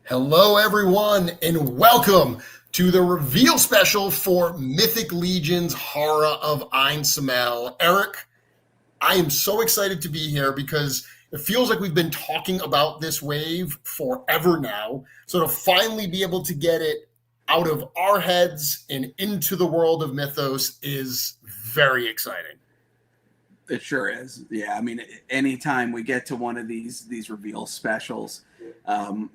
Hello, everyone, and welcome to the reveal special for Mythic Legion's Horror of Einsamall. Eric, I am so excited to be here because it feels like we've been talking about this wave forever now. So to finally be able to get it out of our heads and into the world of Mythos is very exciting. It sure is. Yeah, I mean, anytime we get to one of these reveal specials,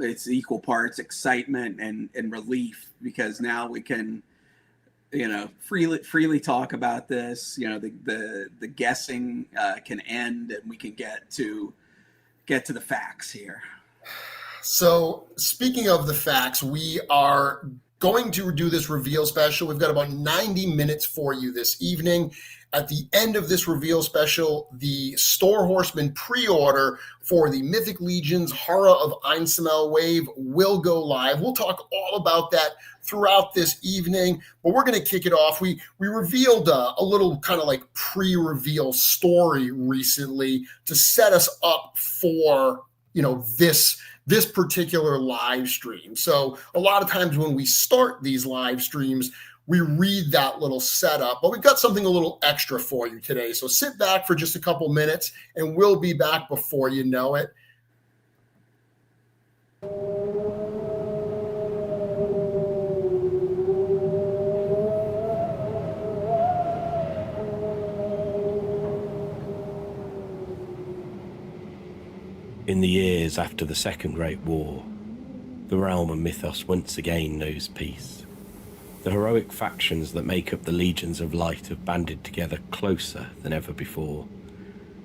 it's equal parts excitement and relief because now we can, freely talk about this. The guessing can end, and we can get to the facts here. So, speaking of the facts, we are going to do this reveal special. We've got about 90 minutes for you this evening. At the end of this reveal special, the Store Horseman pre-order for the Mythic Legion's Horror of Einsamall wave will go live. We'll talk all about that throughout this evening, but we're going to kick it off. We revealed a little kind of like pre-reveal story recently to set us up for, this particular live stream. So a lot of times when we start these live streams, we read that little setup, but we've got something a little extra for you today. So sit back for just a couple minutes and we'll be back before you know it. In the years after the Second Great War, the Realm of Mythoss once again knows peace. The heroic factions that make up the Legions of Light have banded together closer than ever before.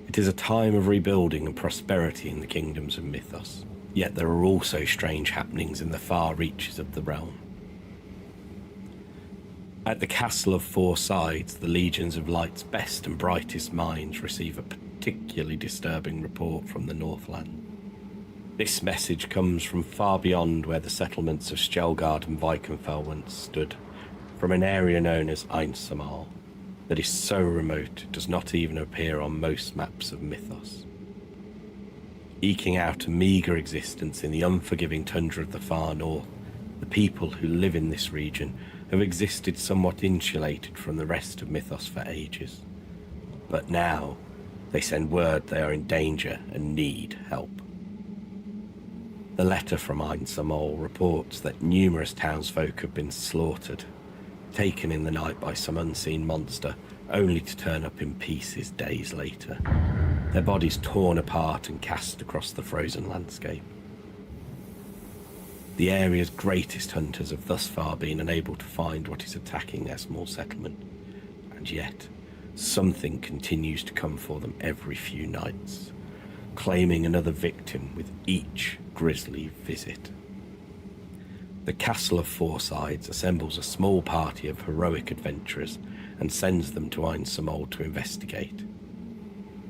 It is a time of rebuilding and prosperity in the kingdoms of Mythos, yet there are also strange happenings in the far reaches of the realm. At the Castle of Four Sides, the Legions of Light's best and brightest minds receive a particularly disturbing report from the Northlands. This message comes from far beyond where the settlements of Sjelgard and Vikenfell once stood, from an area known as Einsamall, that is so remote it does not even appear on most maps of Mythos. Eking out a meager existence in the unforgiving tundra of the far north, the people who live in this region have existed somewhat insulated from the rest of Mythos for ages. But now, they send word they are in danger and need help. The letter from Einsamall reports that numerous townsfolk have been slaughtered, taken in the night by some unseen monster, only to turn up in pieces days later, their bodies torn apart and cast across the frozen landscape. The area's greatest hunters have thus far been unable to find what is attacking their small settlement, and yet something continues to come for them every few nights, claiming another victim with each grisly visit. The Castle of Four Sides assembles a small party of heroic adventurers and sends them to Einsamall to investigate.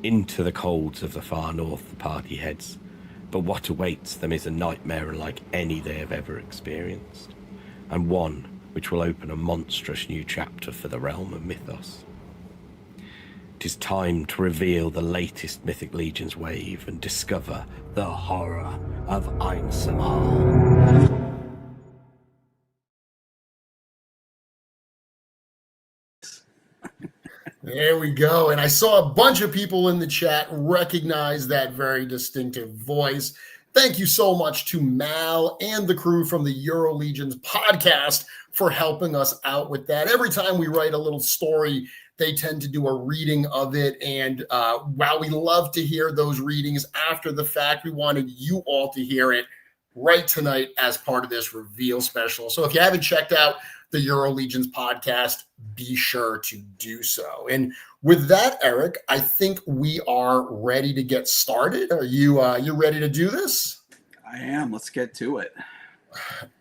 Into the colds of the far north the party heads, but what awaits them is a nightmare unlike any they have ever experienced, and one which will open a monstrous new chapter for the Realm of Mythos. It is time to reveal the latest Mythic Legion's wave and discover the horror of Einsamall. There we go. And I saw a bunch of people in the chat recognize that very distinctive voice. Thank you so much to Mal and the crew from the Euro Legions podcast for helping us out with that. Every time we write a little story, they tend to do a reading of it. And while we love to hear those readings after the fact, we wanted you all to hear it right tonight as part of this reveal special. So if you haven't checked out the Euro Legions podcast, be sure to do so. And with that, Eric, I think we are ready to get started. Are you ready to do this? I am. Let's get to it.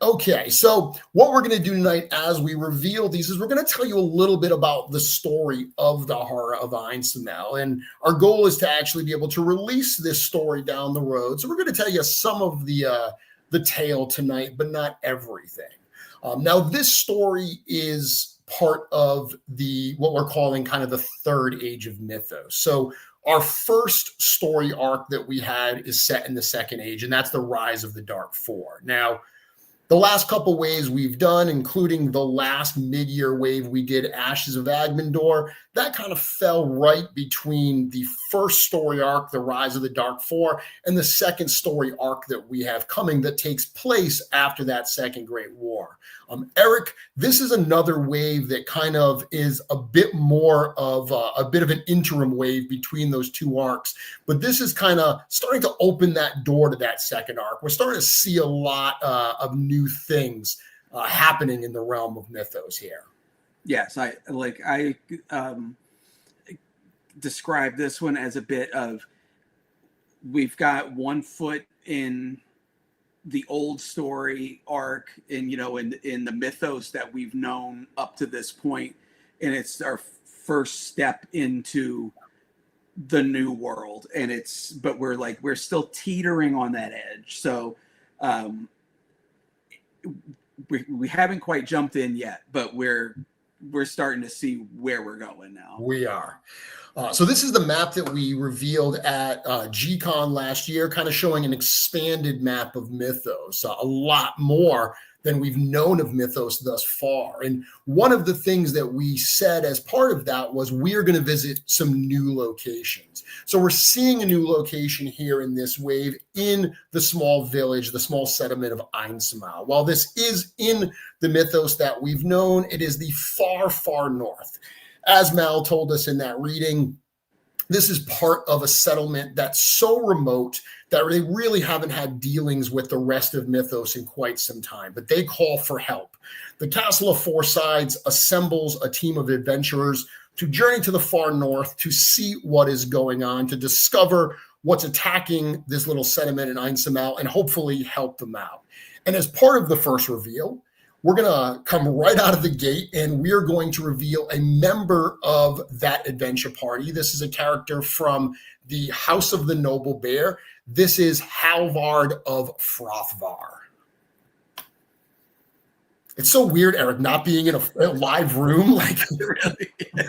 Okay, so what we're going to do tonight as we reveal these is we're going to tell you a little bit about the story of the Horror of Einsamall. And our goal is to actually be able to release this story down the road. So we're going to tell you some of the tale tonight, but not everything. Now, this story is part of what we're calling kind of the third age of Mythos. So Our first story arc that we had is set in the Second Age, and that's the Rise of the Dark Four. Now, the last couple waves we've done, including the last mid-year wave we did, Ashes of Agmendor, that kind of fell right between the first story arc, the Rise of the Dark Four, and the second story arc that we have coming that takes place after that Second Great War. Eric, this is another wave that kind of is a bit more of a bit of an interim wave between those two arcs, but this is kind of starting to open that door to that second arc. We're starting to see a lot of new things happening in the Realm of Mythos here. Yes, I describe this one as a bit of, we've got one foot in the old story arc and in the mythos that we've known up to this point, and it's our first step into the new world, and but we're still teetering on that edge. So we haven't quite jumped in yet, but we're starting to see where we're going now. We are. So this is the map that we revealed at G-Con last year, kind of showing an expanded map of Mythos, a lot more than we've known of Mythos thus far. And one of the things that we said as part of that was we're going to visit some new locations. So we're seeing a new location here in this wave in the small village, the small settlement of Einsamall. While this is in the Mythos that we've known, it is the far, far north. As Mal told us in that reading, this is part of a settlement that's so remote that they really haven't had dealings with the rest of Mythos in quite some time, but they call for help. The Castle of Four Sides assembles a team of adventurers to journey to the far north to see what is going on, to discover what's attacking this little settlement in Einsamall, and hopefully help them out. And as part of the first reveal, we're going to come right out of the gate and we're going to reveal a member of that adventure party. This is a character from the House of the Noble Bear. This is Halvard of Frothvar. It's so weird, Eric, not being in a live room. Like, It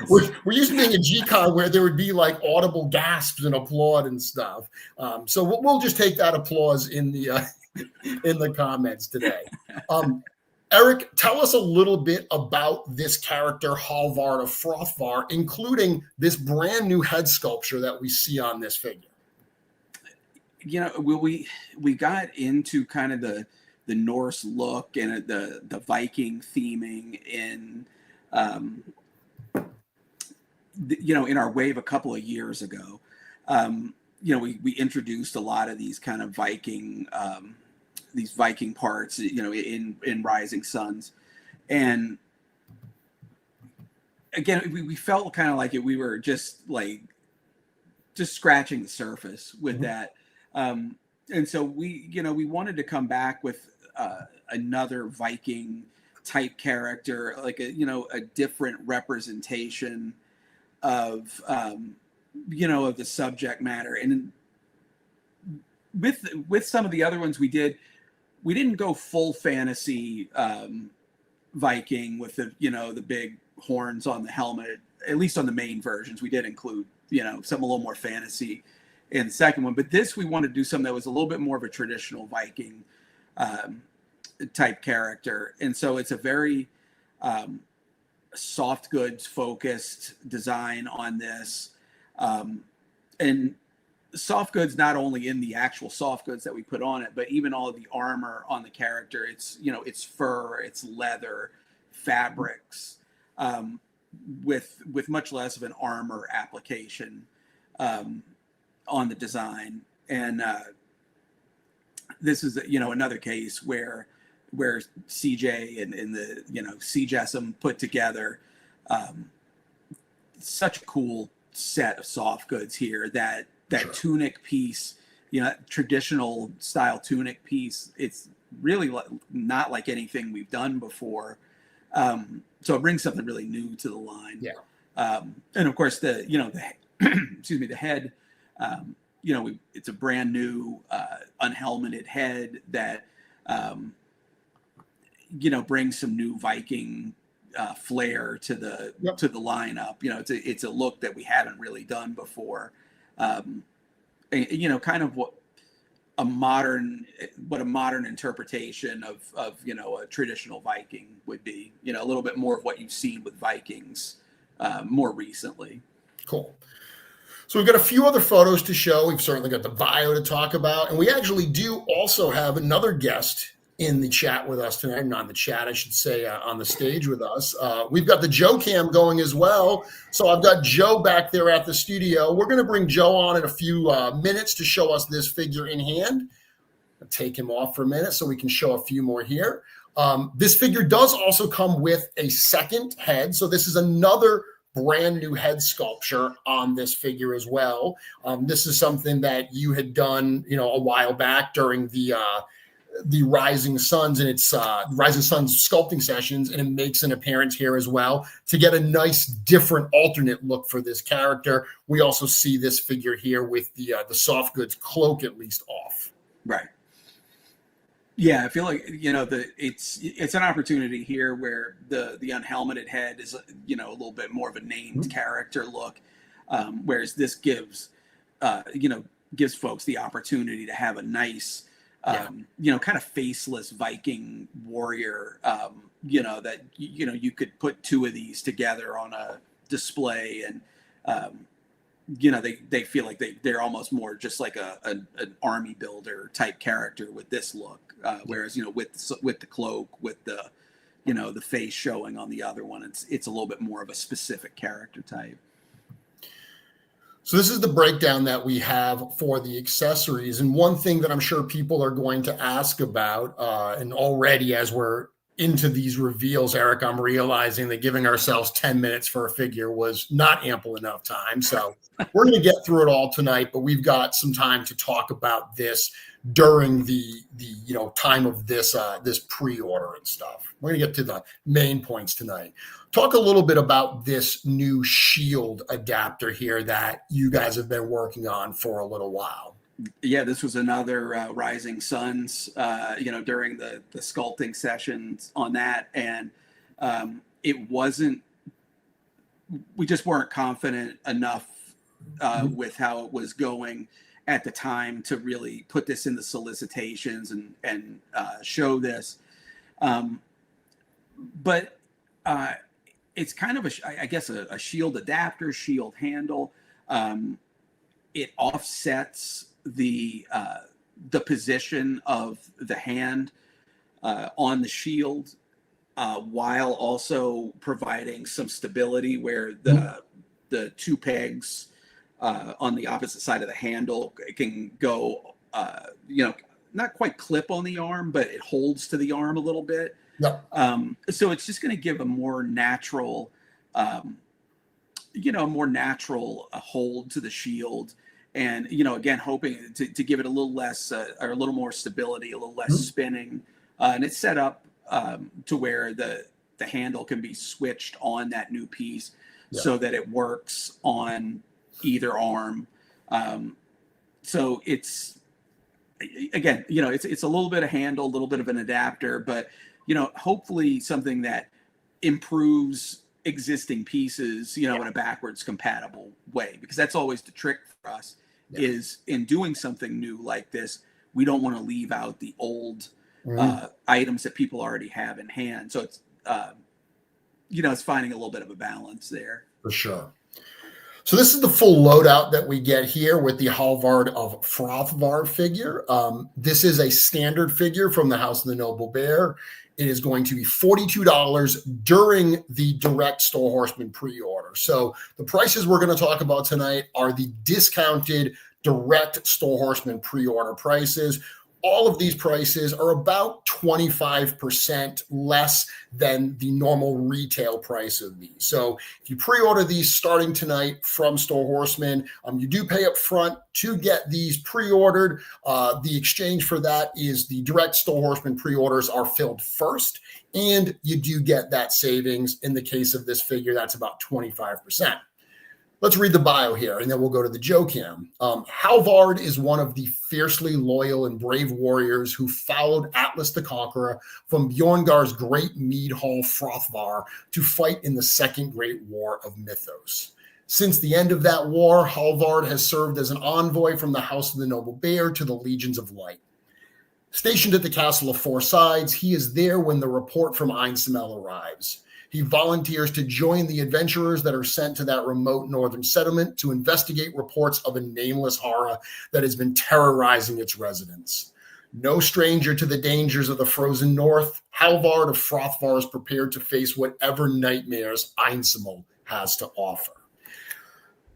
really we're used to being at G-Con where there would be like audible gasps and applaud and stuff. So we'll just take that applause in the comments today. Eric, tell us a little bit about this character, Halvard of Frothvar, including this brand new head sculpture that we see on this figure. We got into kind of the Norse look and the Viking theming in in our wave a couple of years ago. We introduced a lot of these kind of Viking these Viking parts, in Rising Suns. And again, we felt kind of like we were just scratching the surface with that. And so we wanted to come back with another Viking type character, like a different representation of the subject matter. And with some of the other ones we didn't go full fantasy Viking with the big horns on the helmet. At least on the main versions, we did include some a little more fantasy in the second one. But this, we wanted to do something that was a little bit more of a traditional Viking type character, and so it's a very soft goods focused design on this, and soft goods not only in the actual soft goods that we put on it, but even all of the armor on the character. It's it's fur, it's leather, fabrics, with much less of an armor application on the design. And this is another case where CJ and the CJSM put together such a cool set of soft goods here that sure. Tunic piece, traditional style tunic piece, it's really not like anything we've done before. So it brings something really new to the line. Yeah. And of course the excuse me, the head, it's a brand new unhelmeted head that brings some new Viking flair to the lineup. It's a look that we haven't really done before. kind of what a modern interpretation of a traditional Viking would be. A little bit more of what you've seen with Vikings more recently. Cool. So we've got a few other photos to show. We've certainly got the bio to talk about. And we actually do also have another guest in the chat with us tonight. Not in the chat, I should say, on the stage with us. We've got the Joe cam going as well. So I've got Joe back there at the studio. We're going to bring Joe on in a few minutes to show us this figure in hand. I'll take him off for a minute so we can show a few more here. This figure does also come with a second head. So this is another brand new head sculpture on this figure as well. This is something that you had done, a while back during the Rising Suns and its Rising Suns sculpting sessions, and it makes an appearance here as well to get a nice, different, alternate look for this character. We also see this figure here with the soft goods cloak at least off. Right. Yeah, I feel like it's an opportunity here where the unhelmeted head is a little bit more of a named character look, whereas this gives folks the opportunity to have a nice kind of faceless Viking warrior. That you could put two of these together on a display, and they feel like they're almost more just like an army builder type character with this look. Whereas with the cloak, with the face showing on the other one, it's a little bit more of a specific character type. So this is the breakdown that we have for the accessories. And one thing that I'm sure people are going to ask about, and already as we're into these reveals, Eric, I'm realizing that giving ourselves 10 minutes for a figure was not ample enough time. So we're going to get through it all tonight, but we've got some time to talk about this during the time of this pre-order and stuff. We're going to get to the main points tonight. Talk a little bit about this new shield adapter here that you guys have been working on for a little while. Yeah, this was another Rising Suns, during the sculpting sessions on that. And we just weren't confident enough with how it was going at the time to really put this in the solicitations and show this. But it's kind of a shield adapter, shield handle. It offsets the position of the hand on the shield, while also providing some stability where the two pegs on the opposite side of the handle can go, not quite clip on the arm, but it holds to the arm a little bit. Yep. So it's just going to give a more natural, hold to the shield. And, again, hoping to give it a little less or a little more stability, a little less spinning. And it's set up to where the handle can be switched on that new piece so that it works on either arm. So it's, again, it's a little bit of handle, a little bit of an adapter, but, hopefully something that improves existing pieces, in a backwards compatible way, because that's always the trick for us is in doing something new like this. We don't want to leave out the old items that people already have in hand. So it's, it's finding a little bit of a balance there. For sure. So this is the full loadout that we get here with the Halvard of Frothvar figure. This is a standard figure from the House of the Noble Bear. It is going to be $42 during the direct Store Horseman pre-order. So the prices we're going to talk about tonight are the discounted direct Store Horseman pre-order prices. All of these prices are about 25% less than the normal retail price of these. So if you pre-order these starting tonight from Store Horseman, you do pay up front to get these pre-ordered. The exchange for that is the direct Store Horseman pre-orders are filled first, and you do get that savings. In the case of this figure, that's about 25%. Let's read the bio here, and then we'll go to the Joe Cam. Halvard is one of the fiercely loyal and brave warriors who followed Atlas the Conqueror from Bjorngar's great mead hall Frothvar to fight in the Second Great War of Mythos. Since the end of that war, Halvard has served as an envoy from the House of the Noble Bear to the Legions of Light. Stationed at the Castle of Four Sides, he is there when the report from Einsamall arrives. He volunteers to join the adventurers that are sent to that remote northern settlement to investigate reports of a nameless horror that has been terrorizing its residents. No stranger to the dangers of the frozen north, Halvard of Frothvar is prepared to face whatever nightmares Einsamall has to offer.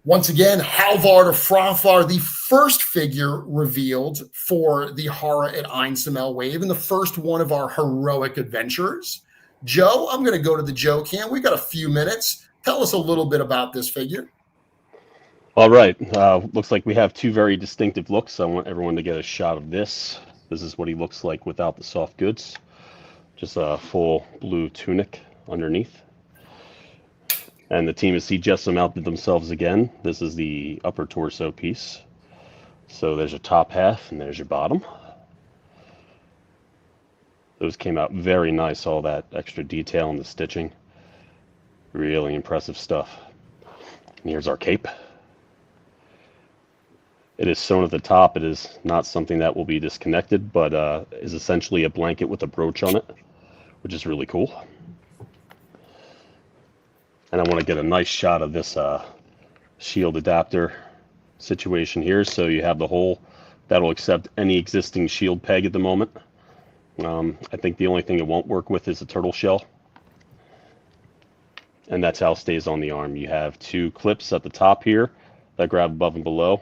Once again, Halvard of Frothvar, the first figure revealed for the horror at Einsamall wave, and the first one of our heroic adventurers. Joe, I'm going to go to the Joe cam. We got a few minutes. Tell us a little bit about this figure. All right. Looks like we have two very distinctive looks. I want everyone to get a shot of this. This is what he looks like without the soft goods. Just a full blue tunic underneath. And the team of Sea Jessamine outdid themselves again. This is the upper torso piece. So there's your top half and there's your bottom. Those came out very nice, all that extra detail in the stitching. Really impressive stuff. And here's our cape. It is sewn at the top. It is not something that will be disconnected, but is essentially a blanket with a brooch on it, which is really cool. And I want to get a nice shot of this shield adapter situation here. So you have the hole that'll accept any existing shield peg at the moment. I think the only thing it won't work with is a turtle shell. And that's how it stays on the arm. You have two clips at the top here that grab above and below.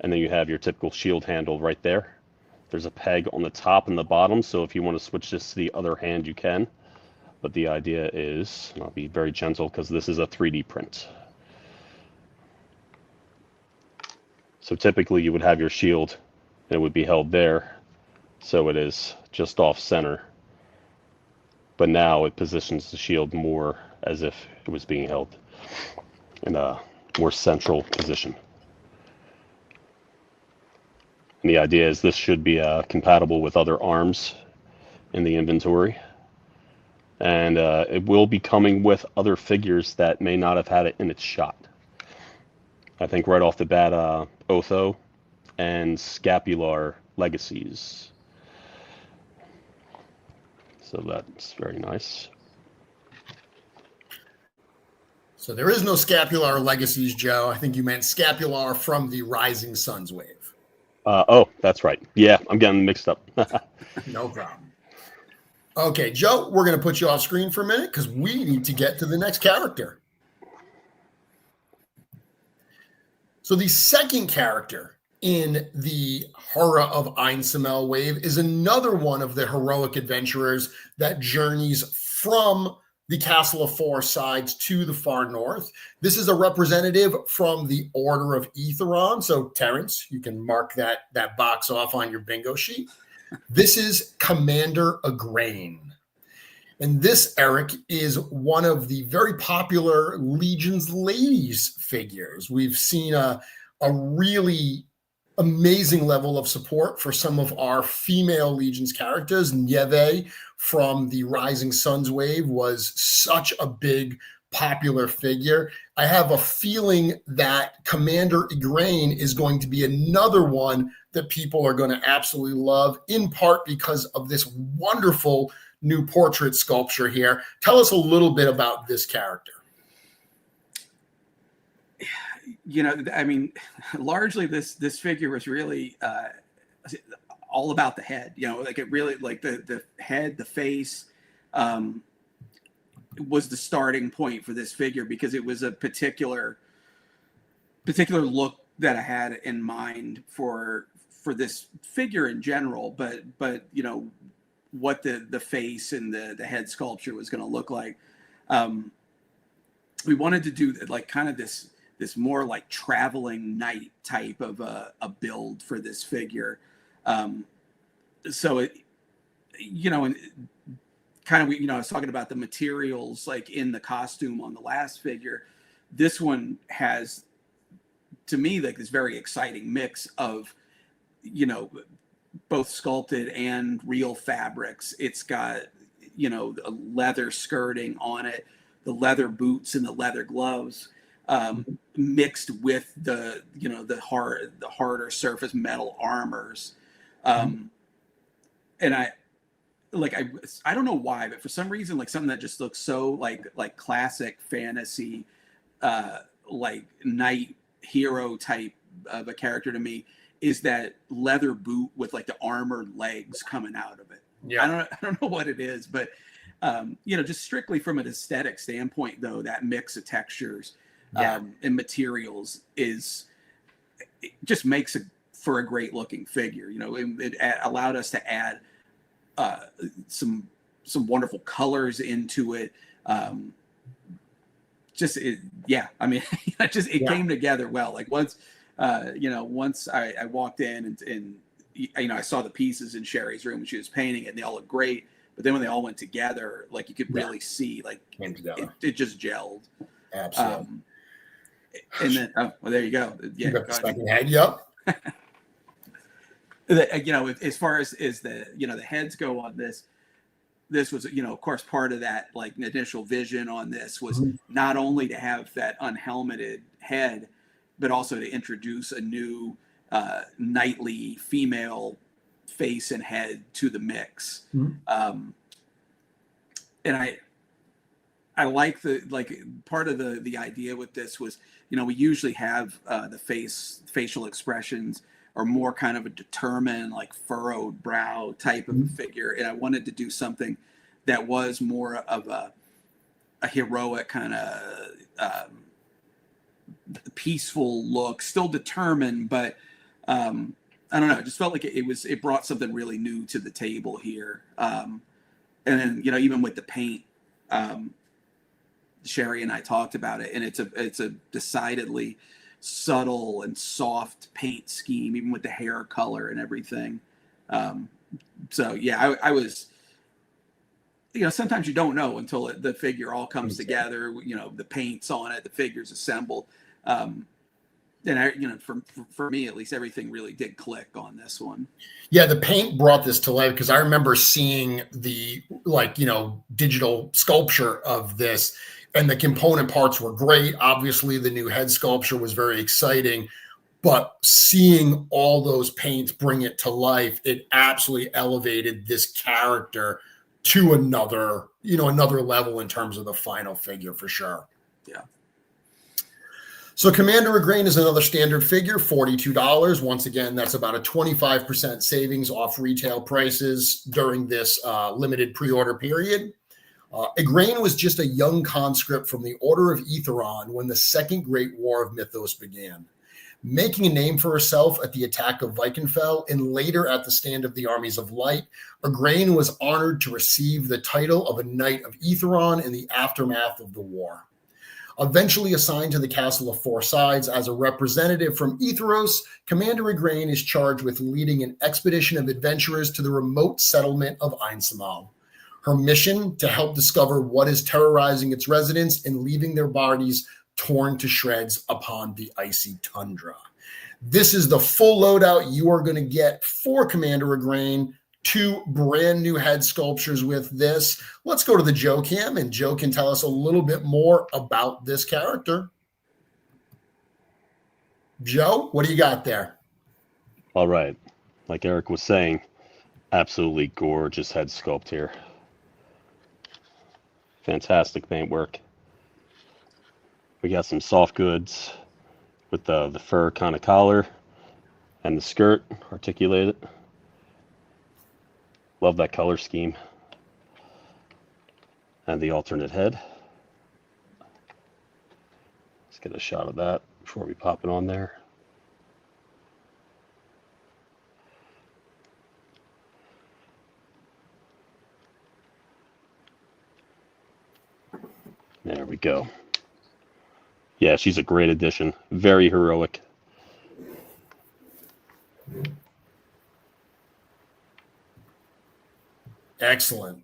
And then you have your typical shield handle right there. There's a peg on the top and the bottom, so if you want to switch this to the other hand, you can. But the idea is, and I'll be very gentle because this is a 3D print. So typically you would have your shield and it would be held there. So it is just off center. But now it positions the shield more as if it was being held in a more central position. And the idea is this should be compatible with other arms in the inventory. And it will be coming with other figures that may not have had it in its shot. I think right off the bat, Otho and Scapular Legacies. So that's very nice. So there is no Scapular Legacies, Joe. I think you meant Scapular from the Rising Suns wave. Oh, that's right. Yeah, I'm getting mixed up. No problem. Okay, Joe, we're going to put you off screen for a minute because we need to get to the next character. So the second character in the horror of Einsamall wave is another one of the heroic adventurers that journeys from the Castle of Four Sides to the far north. This is a representative from the Order of Etheron. So Terrence, you can mark that box off on your bingo sheet. This is Commander Igraine. And this, Eric, is one of the very popular Legion's Ladies figures. We've seen a really amazing level of support for some of our female Legion's characters. Nieve from the Rising Suns wave was such a big popular figure. I have a feeling that Commander Igraine is going to be another one that people are going to absolutely love, in part because of this wonderful new portrait sculpture here. Tell us a little bit about this character. You know, I mean, largely this figure was really all about the head. You know, like it really, like the head, the face, was the starting point for this figure because it was a particular look that I had in mind for this figure in general. But you know what the face and the head sculpture was going to look like. We wanted to do like kind of this more like traveling knight type of a build for this figure. So it, you know, and kind of, you know, I was talking about the materials like in the costume on the last figure. This one has, to me, like this very exciting mix of, you know, both sculpted and real fabrics. It's got, you know, a leather skirting on it, the leather boots and the leather gloves. mixed with the harder surface metal armors. And I don't know why, but for some reason, like something that just looks so like classic fantasy, like knight hero type of a character to me is that leather boot with like the armored legs coming out of it. Yeah, I don't know what it is, but just strictly from an aesthetic standpoint, though, that mix of textures and materials just makes for a great looking figure. It allowed us to add some wonderful colors into it. It came together well. Like once I walked in and I saw the pieces in Sherry's room when she was painting it, and they all looked great. But then when they all went together, like you could really see, like it just gelled. Absolutely. And then, there you go. Yeah, go second head. Yep. As far as the heads go on this was, of course, part of that like initial vision on this was not only to have that unhelmeted head, but also to introduce a new knightly female face and head to the mix. And I like part of the idea with this was, we usually have the facial expressions are more kind of a determined, like furrowed brow type of a figure. And I wanted to do something that was more of a heroic kind of peaceful look, still determined, but I don't know. It just felt like it brought something really new to the table here. And then, even with the paint, Sherry and I talked about it, and it's a decidedly subtle and soft paint scheme, even with the hair color and everything. So yeah, I was, sometimes you don't know until the figure all comes together, the paint's on it, the figure's assembled. And for me at least, everything really did click on this one. Yeah, the paint brought this to life because I remember seeing the digital sculpture of this, and the component parts were great. Obviously, the new head sculpture was very exciting, but seeing all those paints bring it to life, it absolutely elevated this character to another level in terms of the final figure for sure. Yeah. So Commander Igraine is another standard figure, $42. Once again, that's about a 25% savings off retail prices during this limited pre-order period. Igraine was just a young conscript from the Order of Etheron when the Second Great War of Mythos began. Making a name for herself at the attack of Vikenfell and later at the stand of the Armies of Light, Igraine was honored to receive the title of a Knight of Etheron in the aftermath of the war. Eventually assigned to the Castle of Four Sides as a representative from Etheros, Commander Igraine is charged with leading an expedition of adventurers to the remote settlement of Einsamall. Her mission, to help discover what is terrorizing its residents and leaving their bodies torn to shreds upon the icy tundra. This is the full loadout you are going to get for Commander Igraine. 2 brand new head sculptures with this. Let's go to the Joe Cam, and Joe can tell us a little bit more about this character. Joe, what do you got there? All right. Like Eric was saying, absolutely gorgeous head sculpt here. Fantastic paint work. We got some soft goods with the fur kind of collar and the skirt articulated. Love that color scheme. And the alternate head. Let's get a shot of that before we pop it on there. There we go. Yeah, she's a great addition. Very heroic. Excellent.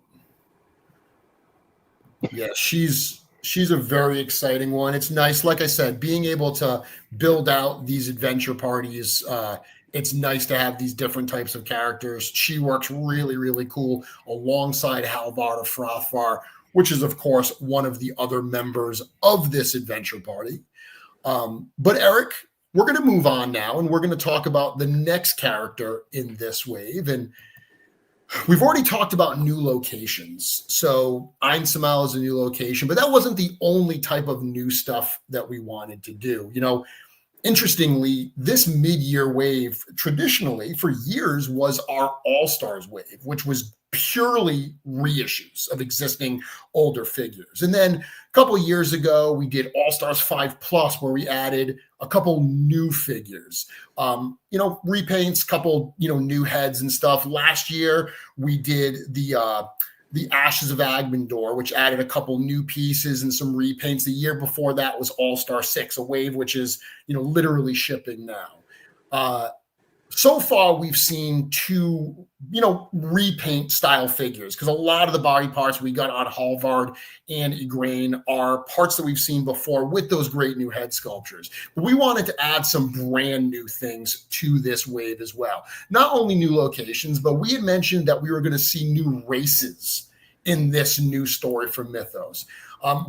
Yeah, she's a very exciting one. It's nice, like I said, being able to build out these adventure parties. It's nice to have these different types of characters. She works really, really cool alongside Halvard of Frothvar, which is, of course, one of the other members of this adventure party. But Eric, we're going to move on now, and we're going to talk about the next character in this wave. And we've already talked about new locations. So Einsamall is a new location, but that wasn't the only type of new stuff that we wanted to do. Interestingly, this mid-year wave traditionally for years was our All-Stars wave, which was purely reissues of existing older figures. And then a couple of years ago, we did All-Stars 5+, where we added a couple new figures, repaints, couple, new heads and stuff. Last year, we did the Ashes of Agmendor, which added a couple new pieces and some repaints. The year before that was All-Star 6, a wave which is, literally shipping now. So far, we've seen two, repaint style figures, because a lot of the body parts we got on Halvard and Igraine are parts that we've seen before with those great new head sculptures. But we wanted to add some brand new things to this wave as well. Not only new locations, but we had mentioned that we were going to see new races in this new story for Mythos.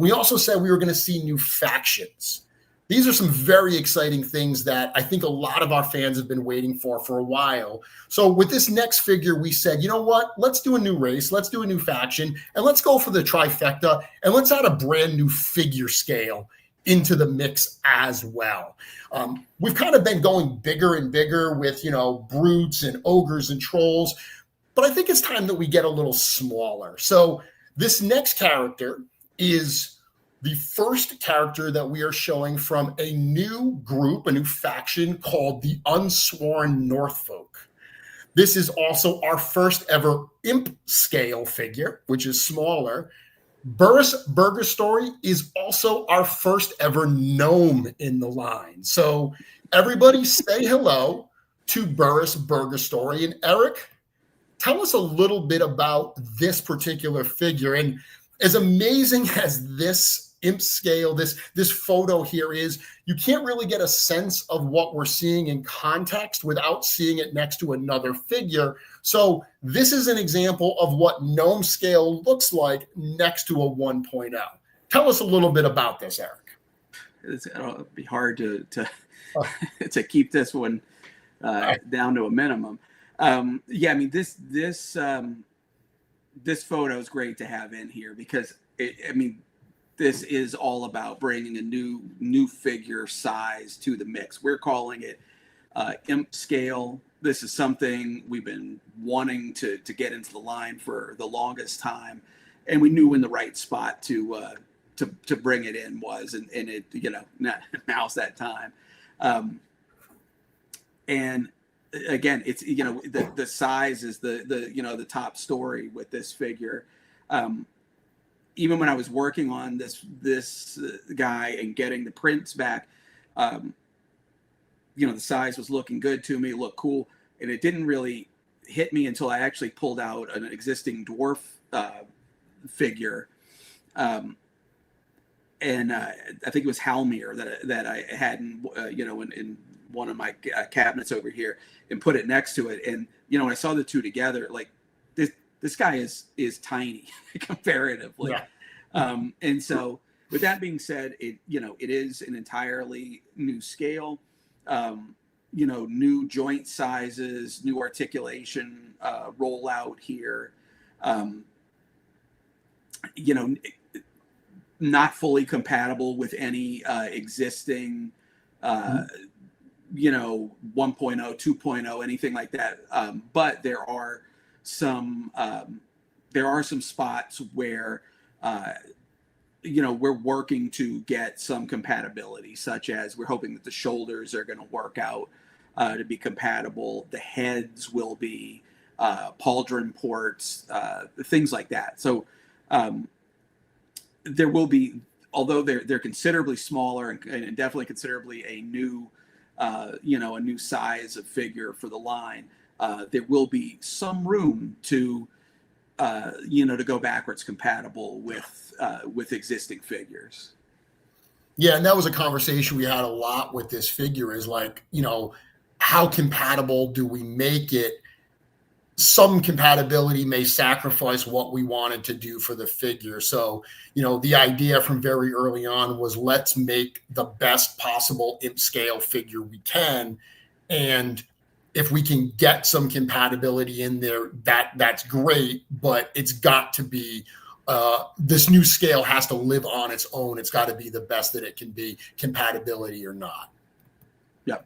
We also said we were going to see new factions. These are some very exciting things that I think a lot of our fans have been waiting for a while. So with this next figure, we said, you know what? Let's do a new race. Let's do a new faction. And let's go for the trifecta. And let's add a brand new figure scale into the mix as well. We've kind of been going bigger and bigger with, brutes and ogres and trolls. But I think it's time that we get a little smaller. So this next character is the first character that we are showing from a new group, a new faction called the Unsworn Northfolk. This is also our first ever imp scale figure, which is smaller. Burrus Birgerstori is also our first ever gnome in the line. So everybody say hello to Burrus Birgerstori. And Eric, tell us a little bit about this particular figure. And as amazing as this imp scale, this photo here is, you can't really get a sense of what we're seeing in context without seeing it next to another figure. So this is an example of what gnome scale looks like next to a 1.0. Tell us a little bit about this, Eric. It'll be hard to to keep this one down to a minimum. This photo is great to have in here because this is all about bringing a new figure size to the mix. We're calling it imp scale. This is something we've been wanting to get into the line for the longest time, and we knew when the right spot to bring it in was, and it now's that time. And again, it's the size is the top story with this figure. Even when I was working on this guy and getting the prints back, the size was looking good to me, looked cool, and it didn't really hit me until I actually pulled out an existing dwarf figure, and I think it was Halmir that I had in one of my cabinets over here, and put it next to it, and when I saw the two together, like this guy is tiny comparatively. Yeah. And so with that being said, it is an entirely new scale, new joint sizes, new articulation, rollout here, not fully compatible with any existing, 1.0, 2.0, anything like that. But there are some spots where, we're working to get some compatibility, such as we're hoping that the shoulders are going to work out to be compatible. The heads will be pauldron ports, things like that. So there will be, although they're considerably smaller and definitely considerably a new size of figure for the line, there will be some room to go backwards compatible with existing figures. Yeah, and that was a conversation we had a lot with this figure, is like, how compatible do we make it? some compatibility may sacrifice what we wanted to do for the figure. So, the idea from very early on was let's make the best possible imp scale figure we can. And if we can get some compatibility in there, that's great, but it's got to be, this new scale has to live on its own. It's got to be the best that it can be, compatibility or not. Yep.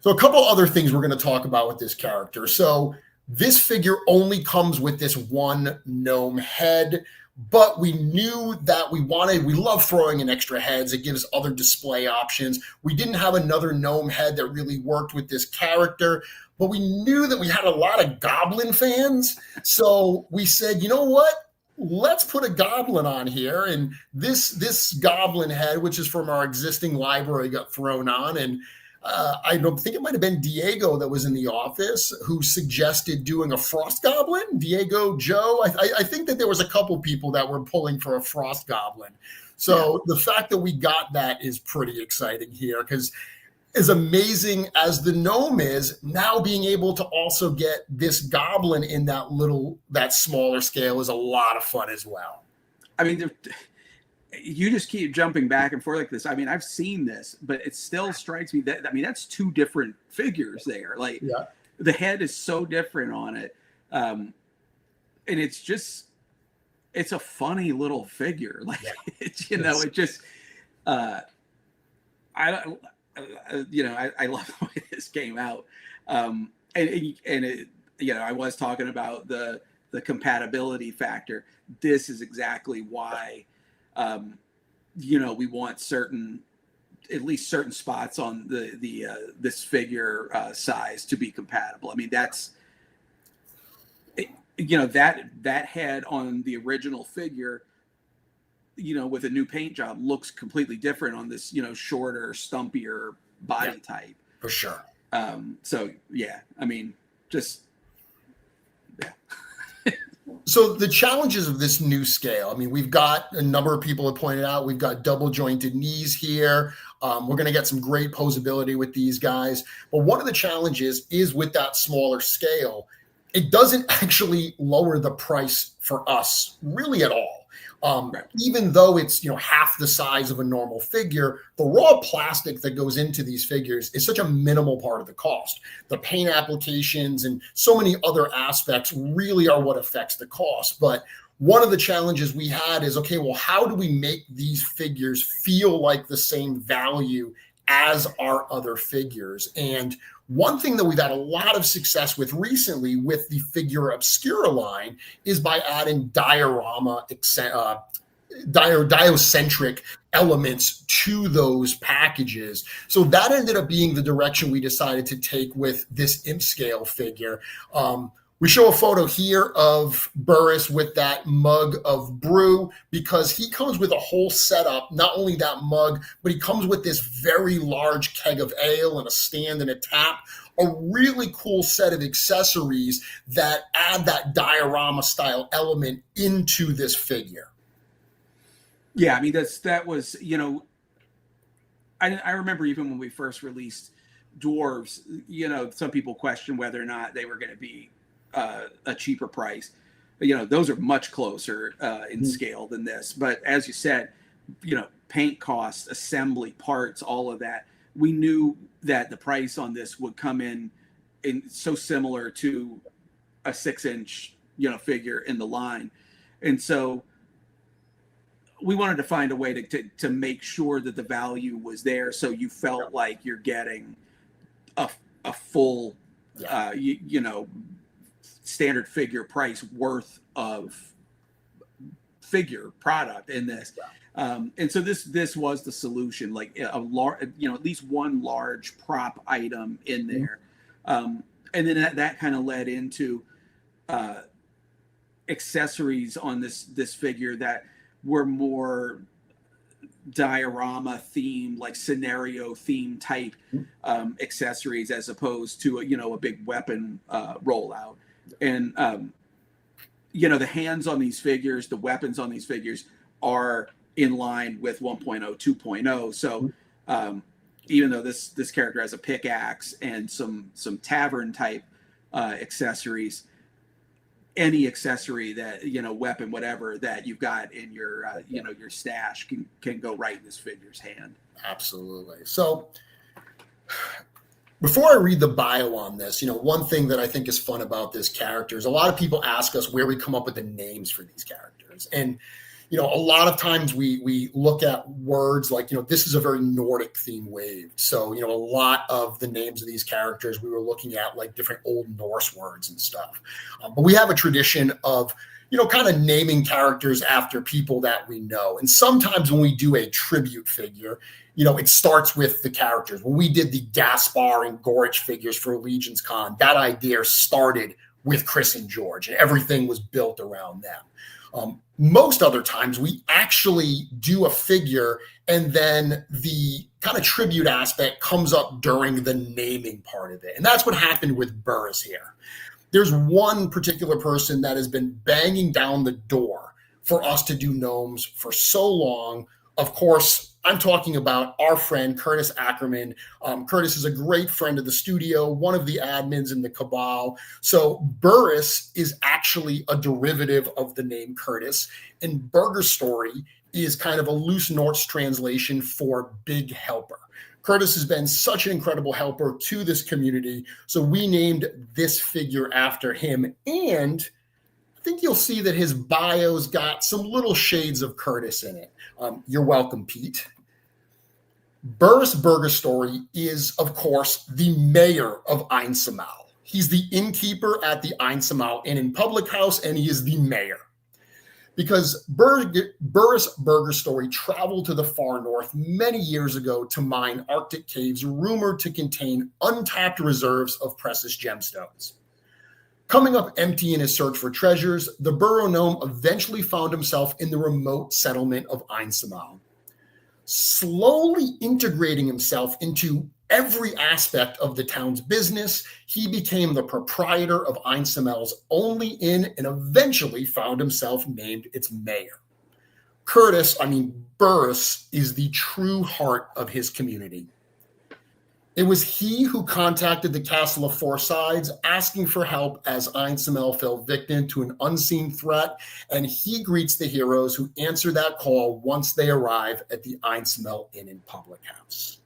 So a couple other things we're going to talk about with this character. So this figure only comes with this one gnome head, but we knew that we love throwing in extra heads. It gives other display options. We didn't have another gnome head that really worked with this character, but we knew that we had a lot of goblin fans. So we said, you know what? Let's put a goblin on here. And this goblin head, which is from our existing library, got thrown on. And I don't think it might have been Diego that was in the office who suggested doing a frost goblin. Diego, Joe, I think that there was a couple people that were pulling for a frost goblin. So the fact that we got that is pretty exciting here, because as amazing as the gnome is, now being able to also get this goblin in that smaller scale is a lot of fun as well. I mean, you just keep jumping back and forth like this. I mean, I've seen this, but it still strikes me that, that's two different figures there. Like the head is so different on it. And it's a funny little figure. Like, it's, it just, I love the way this came out. And it, I was talking about the compatibility factor. This is exactly why, we want at least certain spots on this figure size to be compatible. I mean, that's, that head on the original figure, with a new paint job looks completely different on this, shorter, stumpier body type. For sure. So yeah, I mean, just, yeah. So the challenges of this new scale, I mean, we've got a number of people have pointed out, we've got double jointed knees here. We're going to get some great posability with these guys. But one of the challenges is with that smaller scale, it doesn't actually lower the price for us really at all. Even though it's half the size of a normal figure, the raw plastic that goes into these figures is such a minimal part of the cost. The paint applications and so many other aspects really are what affects the cost. But one of the challenges we had is, okay, well, how do we make these figures feel like the same value as our other figures? And one thing that we've had a lot of success with recently with the Figure Obscura line is by adding diocentric elements to those packages. So that ended up being the direction we decided to take with this imp scale figure. We show a photo here of Burrus with that mug of brew because he comes with a whole setup, not only that mug, but he comes with this very large keg of ale and a stand and a tap, a really cool set of accessories that add that diorama style element into this figure. Yeah, I mean, that was, I remember even when we first released dwarves, some people questioned whether or not they were going to be a cheaper price. Those are much closer in scale than this. But as you said, paint costs, assembly, parts, all of that. We knew that the price on this would come in so similar to a 6-inch, figure in the line. And so we wanted to find a way to make sure that the value was there. So you felt like you're getting a full, standard figure price worth of figure product in this. And so this was the solution, like a large, at least one large prop item in there. And then that kind of led into accessories on this figure that were more diorama themed, like scenario theme type accessories, as opposed to a big weapon rollout. And the hands on these figures, the weapons on these figures are in line with 1.0, 2.0. So even though this character has a pickaxe and some tavern type accessories. Any accessory that, weapon, whatever that you've got in your your stash can go right in this figure's hand. Absolutely. So before I read the bio on this, one thing that I think is fun about this character is a lot of people ask us where we come up with the names for these characters. And a lot of times we look at words like, this is a very Nordic theme wave. So, a lot of the names of these characters, we were looking at like different Old Norse words and stuff. But we have a tradition of, kind of naming characters after people that we know. And sometimes when we do a tribute figure, it starts with the characters. When we did the Gaspar and Gorich figures for Legion's Con, that idea started with Chris and George, and everything was built around them. Most other times we actually do a figure and then the kind of tribute aspect comes up during the naming part of it. And that's what happened with Burrus here. There's one particular person that has been banging down the door for us to do gnomes for so long. Of course, I'm talking about our friend, Curtis Ackerman. Curtis is a great friend of the studio, one of the admins in the Cabal. So Burrus is actually a derivative of the name Curtis, and Birgerstori is kind of a loose Norse translation for big helper. Curtis has been such an incredible helper to this community, so we named this figure after him. And I think you'll see that his bio's got some little shades of Curtis in it. You're welcome, Pete. Burrus Birgerstori is, of course, the mayor of Einsamall. He's the innkeeper at the Einsamall Inn and Public House, and he is the mayor. Because Burrus Birgerstori traveled to the far north many years ago to mine Arctic caves rumored to contain untapped reserves of precious gemstones. Coming up empty in his search for treasures, the burrow gnome eventually found himself in the remote settlement of Einsamall. Slowly integrating himself into every aspect of the town's business, he became the proprietor of Einsamall's only inn and eventually found himself named its mayor. Burrus is the true heart of his community. It was he who contacted the Castle of Four Sides asking for help as Einsamall fell victim to an unseen threat, and he greets the heroes who answer that call once they arrive at the Einsamall Inn and Public House.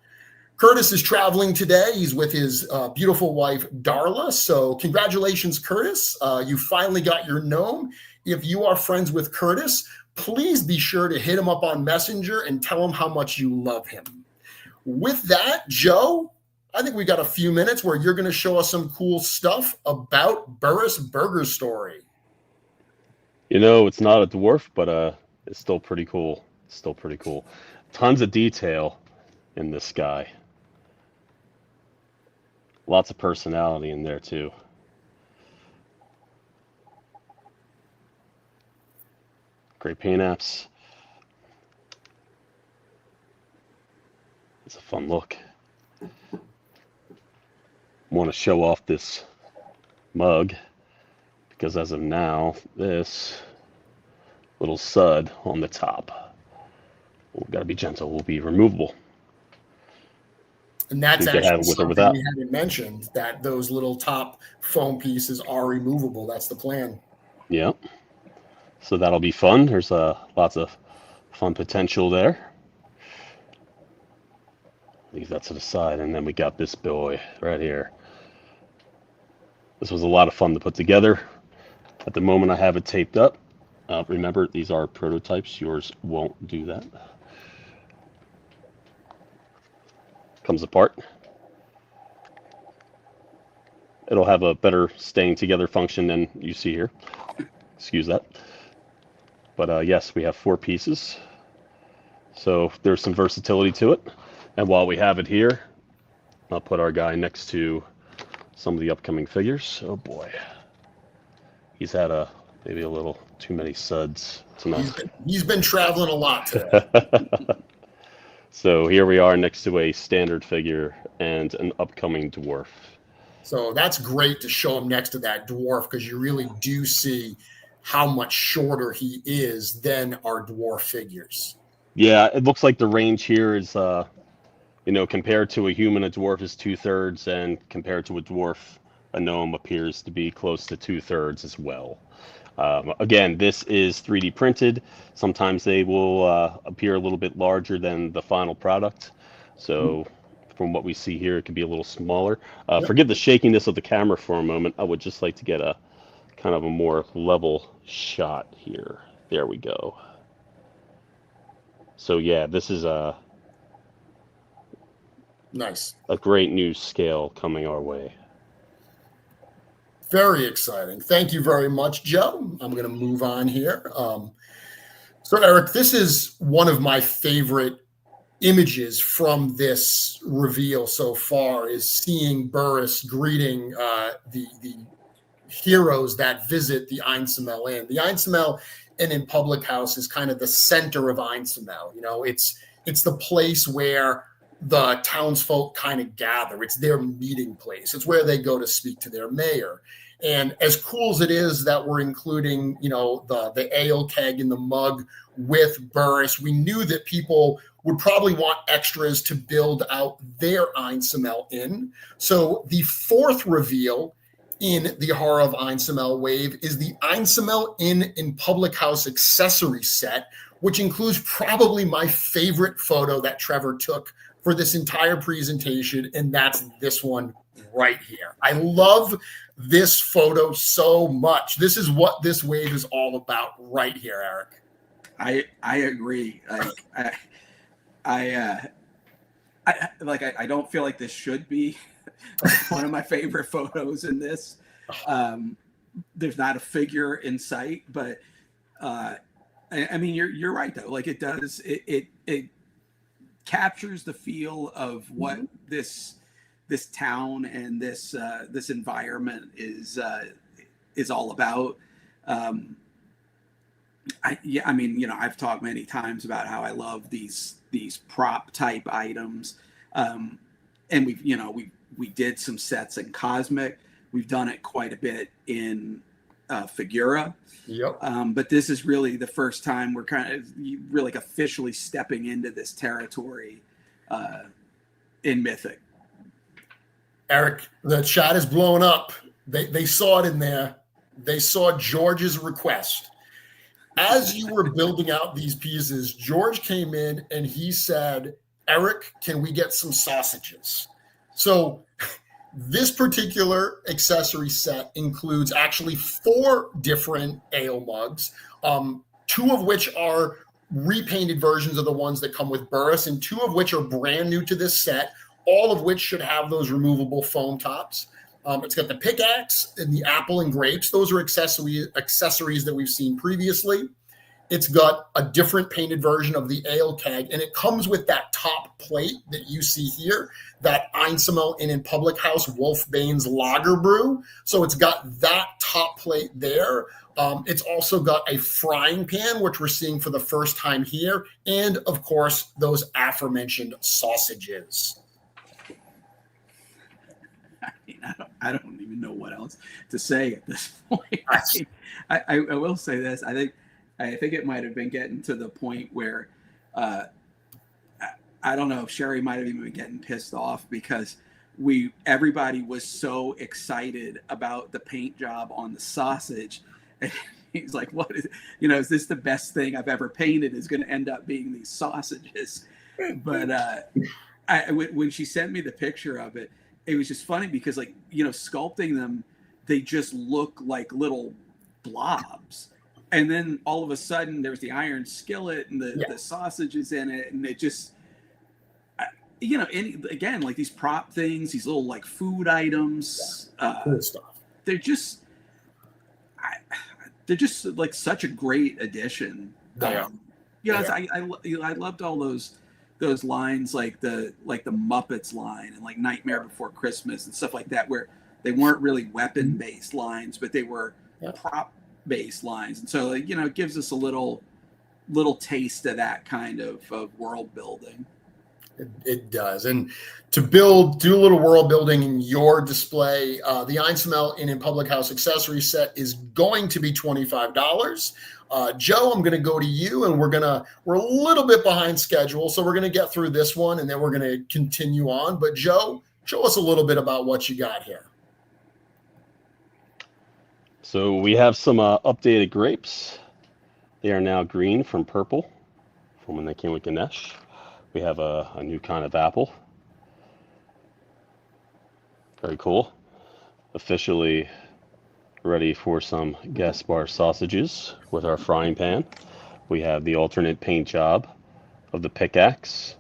Curtis is traveling today. He's with his beautiful wife, Darla. So congratulations, Curtis. You finally got your gnome. If you are friends with Curtis, please be sure to hit him up on Messenger and tell him how much you love him. With that, Joe, I think we got a few minutes where you're going to show us some cool stuff about Burrus Birgerstori. It's not a dwarf, but it's still pretty cool. Tons of detail in this guy. Lots of personality in there too. Great paint apps. It's a fun look. Want to show off this mug because as of now, this little sud on the top, we've got to be gentle, will be removable. And that's actually something we haven't mentioned, that those little top foam pieces are removable. That's the plan. Yeah. So that'll be fun. There's lots of fun potential there. Leave that to the side, and then we got this boy right here. This was a lot of fun to put together. At the moment, I have it taped up. Remember, these are prototypes. Yours won't do that. Comes apart. It'll have a better staying together function than you see here. Excuse that. But yes, we have 4 pieces. So there's some versatility to it. And while we have it here, I'll put our guy next to some of the upcoming figures. Oh boy. He's had maybe a little too many suds tonight. He's been traveling a lot today. So here we are next to a standard figure and an upcoming dwarf. So that's great to show him next to that dwarf, because you really do see how much shorter he is than our dwarf figures. Yeah, it looks like the range here is, compared to a human, a dwarf is 2/3, and compared to a dwarf, a gnome appears to be close to 2/3 as well. Again, this is 3D printed. Sometimes they will appear a little bit larger than the final product. So from what we see here, it can be a little smaller. Forgive the shakiness of the camera for a moment. I would just like to get a kind of a more level shot here. There we go. So yeah, this is Nice. a great new scale coming our way. Very exciting. Thank you very much, Joe. I'm going to move on here. So, Eric, this is one of my favorite images from this reveal so far, is seeing Burrus greeting the heroes that visit the Einsamall Inn. The Einsamall Inn in Public House is kind of the center of Einsamall. You know, it's the place where the townsfolk kind of gather. It's their meeting place. It's where they go to speak to their mayor. And as cool as it is that we're including, you know, the ale keg in the mug with Burrus, we knew that people would probably want extras to build out their Einsamall Inn. So the fourth reveal in the Horror of Einsamall wave is the Einsamall Inn in Public House accessory set, which includes probably my favorite photo that Trevor took for this entire presentation, and that's this one right here. I love this photo so much. This is what this wave is all about right here, Eric. I agree. I don't feel like this should be one of my favorite photos in this. There's not a figure in sight, but I mean, you're right though. Like it captures the feel of what this town and this environment is all about. I mean, you know, I've talked many times about how I love these prop type items, and we did some sets in Cosmic. We've done it quite a bit in Figura. Yep. But this is really the first time we're kind of really like officially stepping into this territory in Mythic. Eric, the chat is blowing up. They saw it in there. They saw George's request. As you were building out these pieces, George came in and he said, Eric, can we get some sausages? So this particular accessory set includes actually 4 different ale mugs, 2 of which are repainted versions of the ones that come with Burrus, and 2 of which are brand new to this set, all of which should have those removable foam tops. It's got the pickaxe and the apple and grapes. Those are accessories that we've seen previously. It's got a different painted version of the ale keg, and it comes with that top plate that you see here, that Einsamall Inn in Public House Wolfbane's Lager Brew. So it's got that top plate there. It's also got a frying pan, which we're seeing for the first time here, and of course, those aforementioned sausages. I don't even know what else to say at this point. I will say this. I think it might have been getting to the point where I don't know if Sherry might have even been getting pissed off because everybody was so excited about the paint job on the sausage. And he's like, "What is? Is this the best thing I've ever painted? Is going to end up being these sausages?" But when she sent me the picture of it. It was just funny because, sculpting them, they just look like little blobs. And then all of a sudden, there's the iron skillet and the sausages in it. And it just, again, like these prop things, these little, food items. Cool stuff. They're just like such a great addition. I loved all those lines like the Muppets line and like Nightmare Before Christmas and stuff like that, where they weren't really weapon based lines, but they were prop based lines. And so it gives us a little taste of that kind of world building. It does. And to do a little world building in your display, the Einsamall Inn in Public House accessory set is going to be $25. Joe, I'm going to go to you, and we're a little bit behind schedule, so we're going to get through this one, and then we're going to continue on. But Joe, show us a little bit about what you got here. So we have some updated grapes. They are now green from purple from when they came with Ganesh. We have a new kind of apple. Very cool. Officially ready for some Gaspar sausages with our frying pan. We have the alternate paint job of the pickaxe,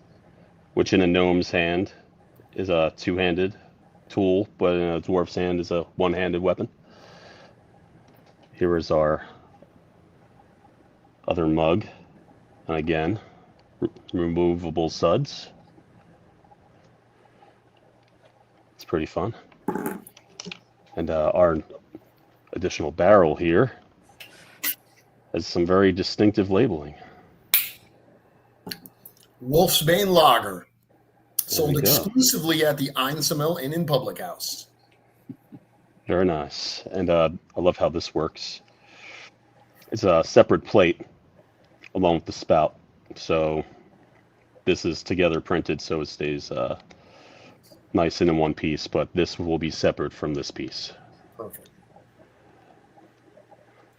which in a gnome's hand is a two-handed tool, but in a dwarf's hand is a one-handed weapon. Here is our other mug, and again, removable suds. It's pretty fun. And our additional barrel here has some very distinctive labeling. Wolfsbane Lager, sold There we go. exclusively at the Einsamall Inn in Public House. Very nice. And I love how this works. It's a separate plate along with the spout. So this is together printed so it stays nice and in one piece, but this will be separate from this piece. Perfect.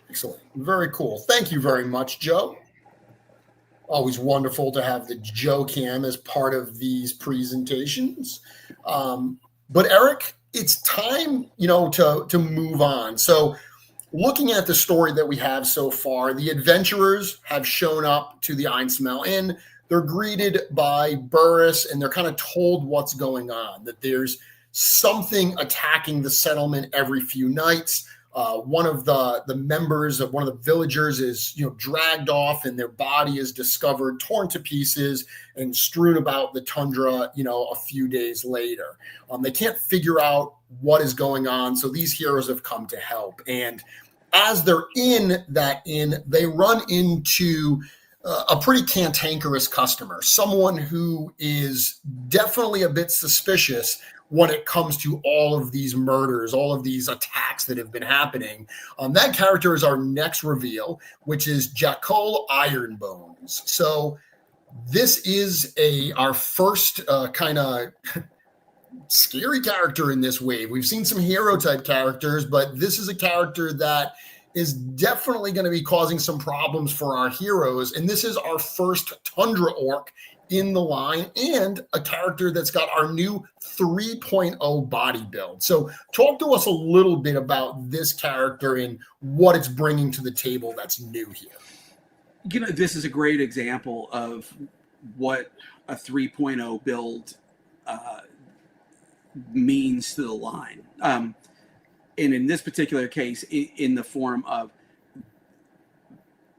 Excellent. Very cool. Thank you very much, Joe. Always wonderful to have the Joe Cam as part of these presentations. But Eric, it's time, to move on. So looking at the story that we have so far, the adventurers have shown up to the Einsamall Inn. They're greeted by Burrus, and they're kind of told what's going on, that there's something attacking the settlement every few nights. One of the members of one of the villagers is, dragged off, and their body is discovered, torn to pieces, and strewn about the tundra, a few days later. They can't figure out what is going on, so these heroes have come to help. And as they're in that inn, they run into a pretty cantankerous customer, someone who is definitely a bit suspicious when it comes to all of these murders, all of these attacks that have been happening. That character is our next reveal, which is Jakull Ironbones. So this is our first kind of scary character in this wave. We've seen some hero type characters, but this is a character that is definitely going to be causing some problems for our heroes. And this is our first Tundra Orc in the line, and a character that's got our new 3.0 body build. So talk to us a little bit about this character and what it's bringing to the table that's new here. This is a great example of what a 3.0 build means to the line. And in this particular case, in the form of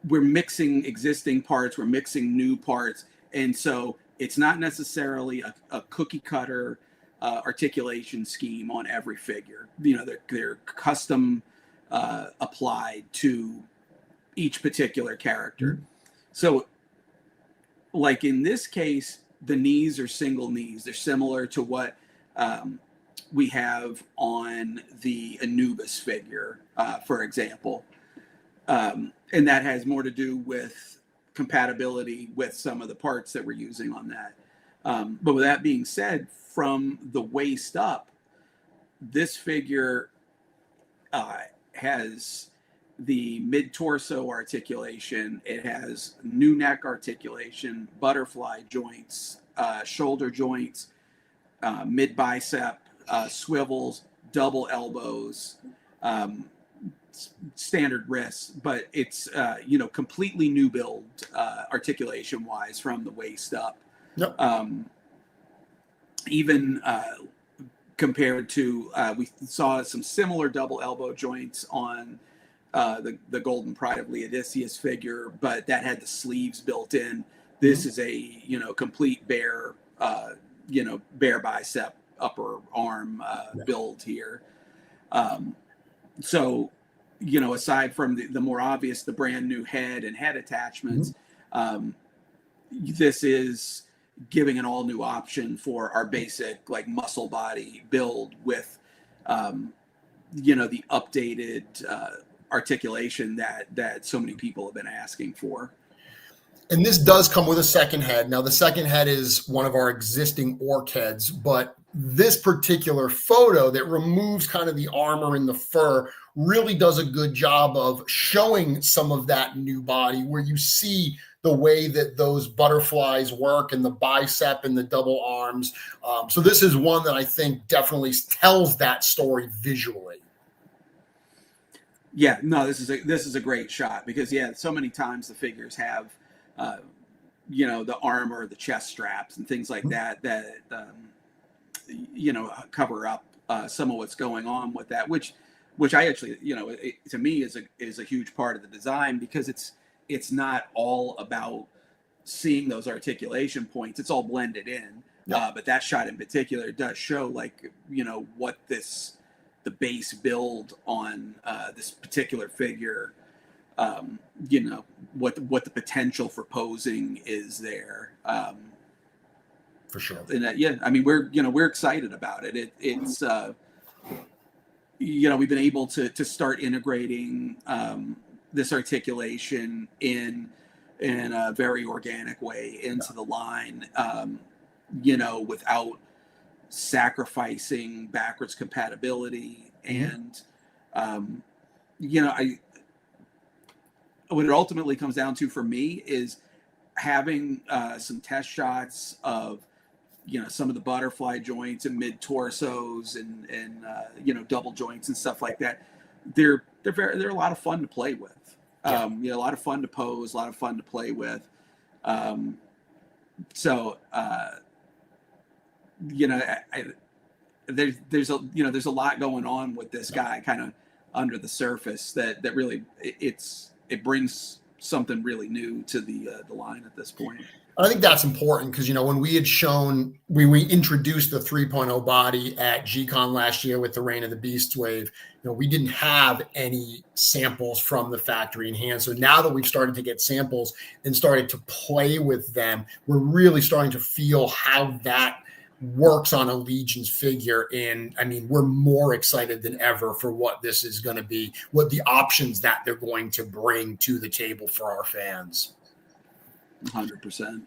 we're mixing existing parts, we're mixing new parts. And so it's not necessarily a cookie cutter articulation scheme on every figure. They're custom applied to each particular character. Mm-hmm. So like in this case, the knees are single knees. They're similar to what we have on the Anubis figure, for example. And that has more to do with compatibility with some of the parts that we're using on that. But with that being said, from the waist up, this figure has the mid-torso articulation. It has new neck articulation, butterfly joints, shoulder joints, mid-bicep, swivels, double elbows, standard wrists, but it's completely new build articulation wise from the waist up. Yep. Even compared to we saw some similar double elbow joints on the Golden Pride of Laodicea's figure, but that had the sleeves built in. This is a complete bare bicep upper arm build here. So aside from the more obvious, the brand new head and head attachments, this is giving an all new option for our basic muscle body build with, the updated articulation that so many people have been asking for. And this does come with a second head. Now, the second head is one of our existing orc heads, but this particular photo that removes kind of the armor and the fur really does a good job of showing some of that new body, where you see the way that those butterflies work and the bicep and the double arms. So this is one that I think definitely tells that story visually. Yeah, no, this is a great shot because so many times the figures have, the armor, the chest straps, and things like that cover up some of what's going on with that, which I actually, to me is a huge part of the design, because it's not all about seeing those articulation points. It's all blended in. Yeah. But that shot in particular does show what the base build on this particular figure, what the potential for posing is there. For sure. And I mean, we're excited about it. It's we've been able to start integrating this articulation in a very organic way into the line, without sacrificing backwards compatibility. And what it ultimately comes down to for me is having some test shots of some of the butterfly joints and mid torsos and double joints and stuff like that. They're a lot of fun to play with. A lot of fun to pose, a lot of fun to play with. There's a lot going on with this guy kind of under the surface that really it brings something really new to the line at this point. I think that's important because, when we had shown, we introduced the 3.0 body at G-Con last year with the Reign of the Beast wave, we didn't have any samples from the factory in hand. So now that we've started to get samples and started to play with them, we're really starting to feel how that works on a Legion's figure. And I mean, we're more excited than ever for what this is going to be, what the options that they're going to bring to the table for our fans. 100%.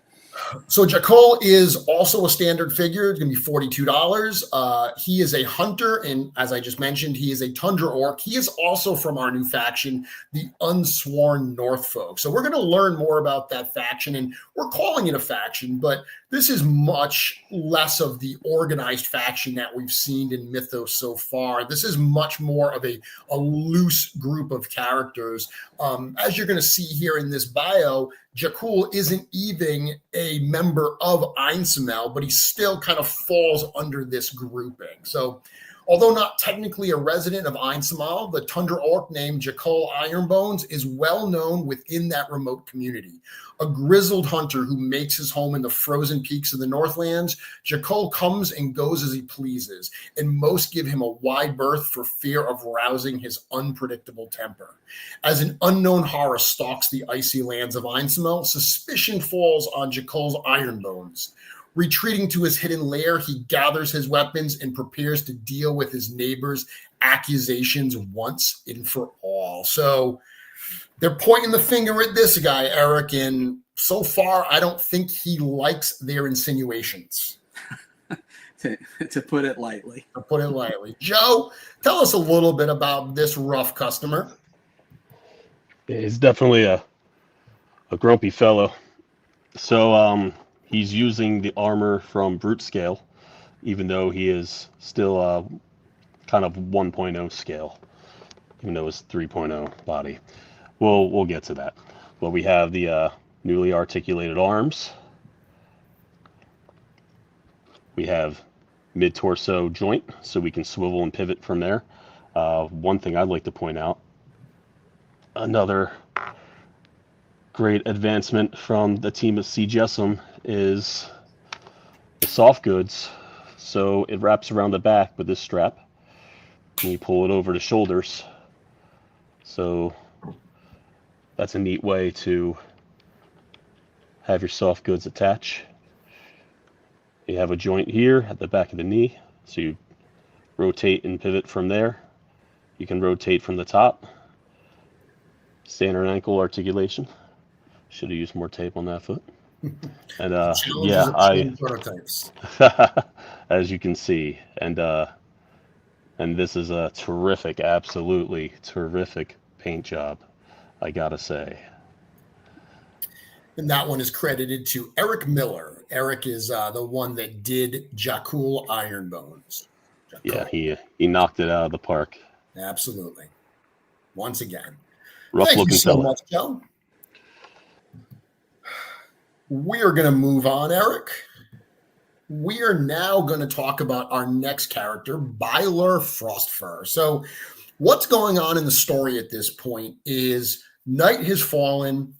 So Jakull is also a standard figure. It's going to be $42. He is a hunter, and as I just mentioned, he is a tundra orc. He is also from our new faction, the Unsworn Northfolk. So we're going to learn more about that faction, and we're calling it a faction, but this is much less of the organized faction that we've seen in Mythos so far. This is much more of a loose group of characters. As you're going to see here in this bio, Jakull isn't even a member of Einsamall, but he still kind of falls under this grouping. So although not technically a resident of Einsamall, the tundra orc named Jakull Ironbones is well known within that remote community. A grizzled hunter who makes his home in the frozen peaks of the Northlands, Jakull comes and goes as he pleases, and most give him a wide berth for fear of rousing his unpredictable temper. As an unknown horror stalks the icy lands of Einsamall, suspicion falls on Jakull's Ironbones. Retreating to his hidden lair, he gathers his weapons and prepares to deal with his neighbors' accusations once and for all. So they're pointing the finger at this guy, Eric, and so far I don't think he likes their insinuations. to put it lightly. To put it lightly. Joe, tell us a little bit about this rough customer. He's definitely a grumpy fellow. So he's using the armor from Brute Scale, even though he is still kind of 1.0 scale, even though it's 3.0 body. We'll get to that. But we have the newly articulated arms. We have mid-torso joint, so we can swivel and pivot from there. One thing I'd like to point out, another great advancement from the team at CGSM is the soft goods. So it wraps around the back with this strap, and you pull it over the shoulders. So that's a neat way to have your soft goods attach. You have a joint here at the back of the knee, so you rotate and pivot from there. You can rotate from the top. Standard ankle articulation. Should have used more tape on that foot. And prototypes. as you can see, and And this is a terrific, absolutely terrific paint job, I gotta say. And that one is credited to Eric Miller. Eric is the one that did Jakull Ironbones. Yeah, he knocked it out of the park. Absolutely. Once again. Rough Thank looking you so fella. much, Joe. We are going to move on, Eric. We are now going to talk about our next character, Bylur Frostfurr. So what's going on in the story at this point is night has fallen.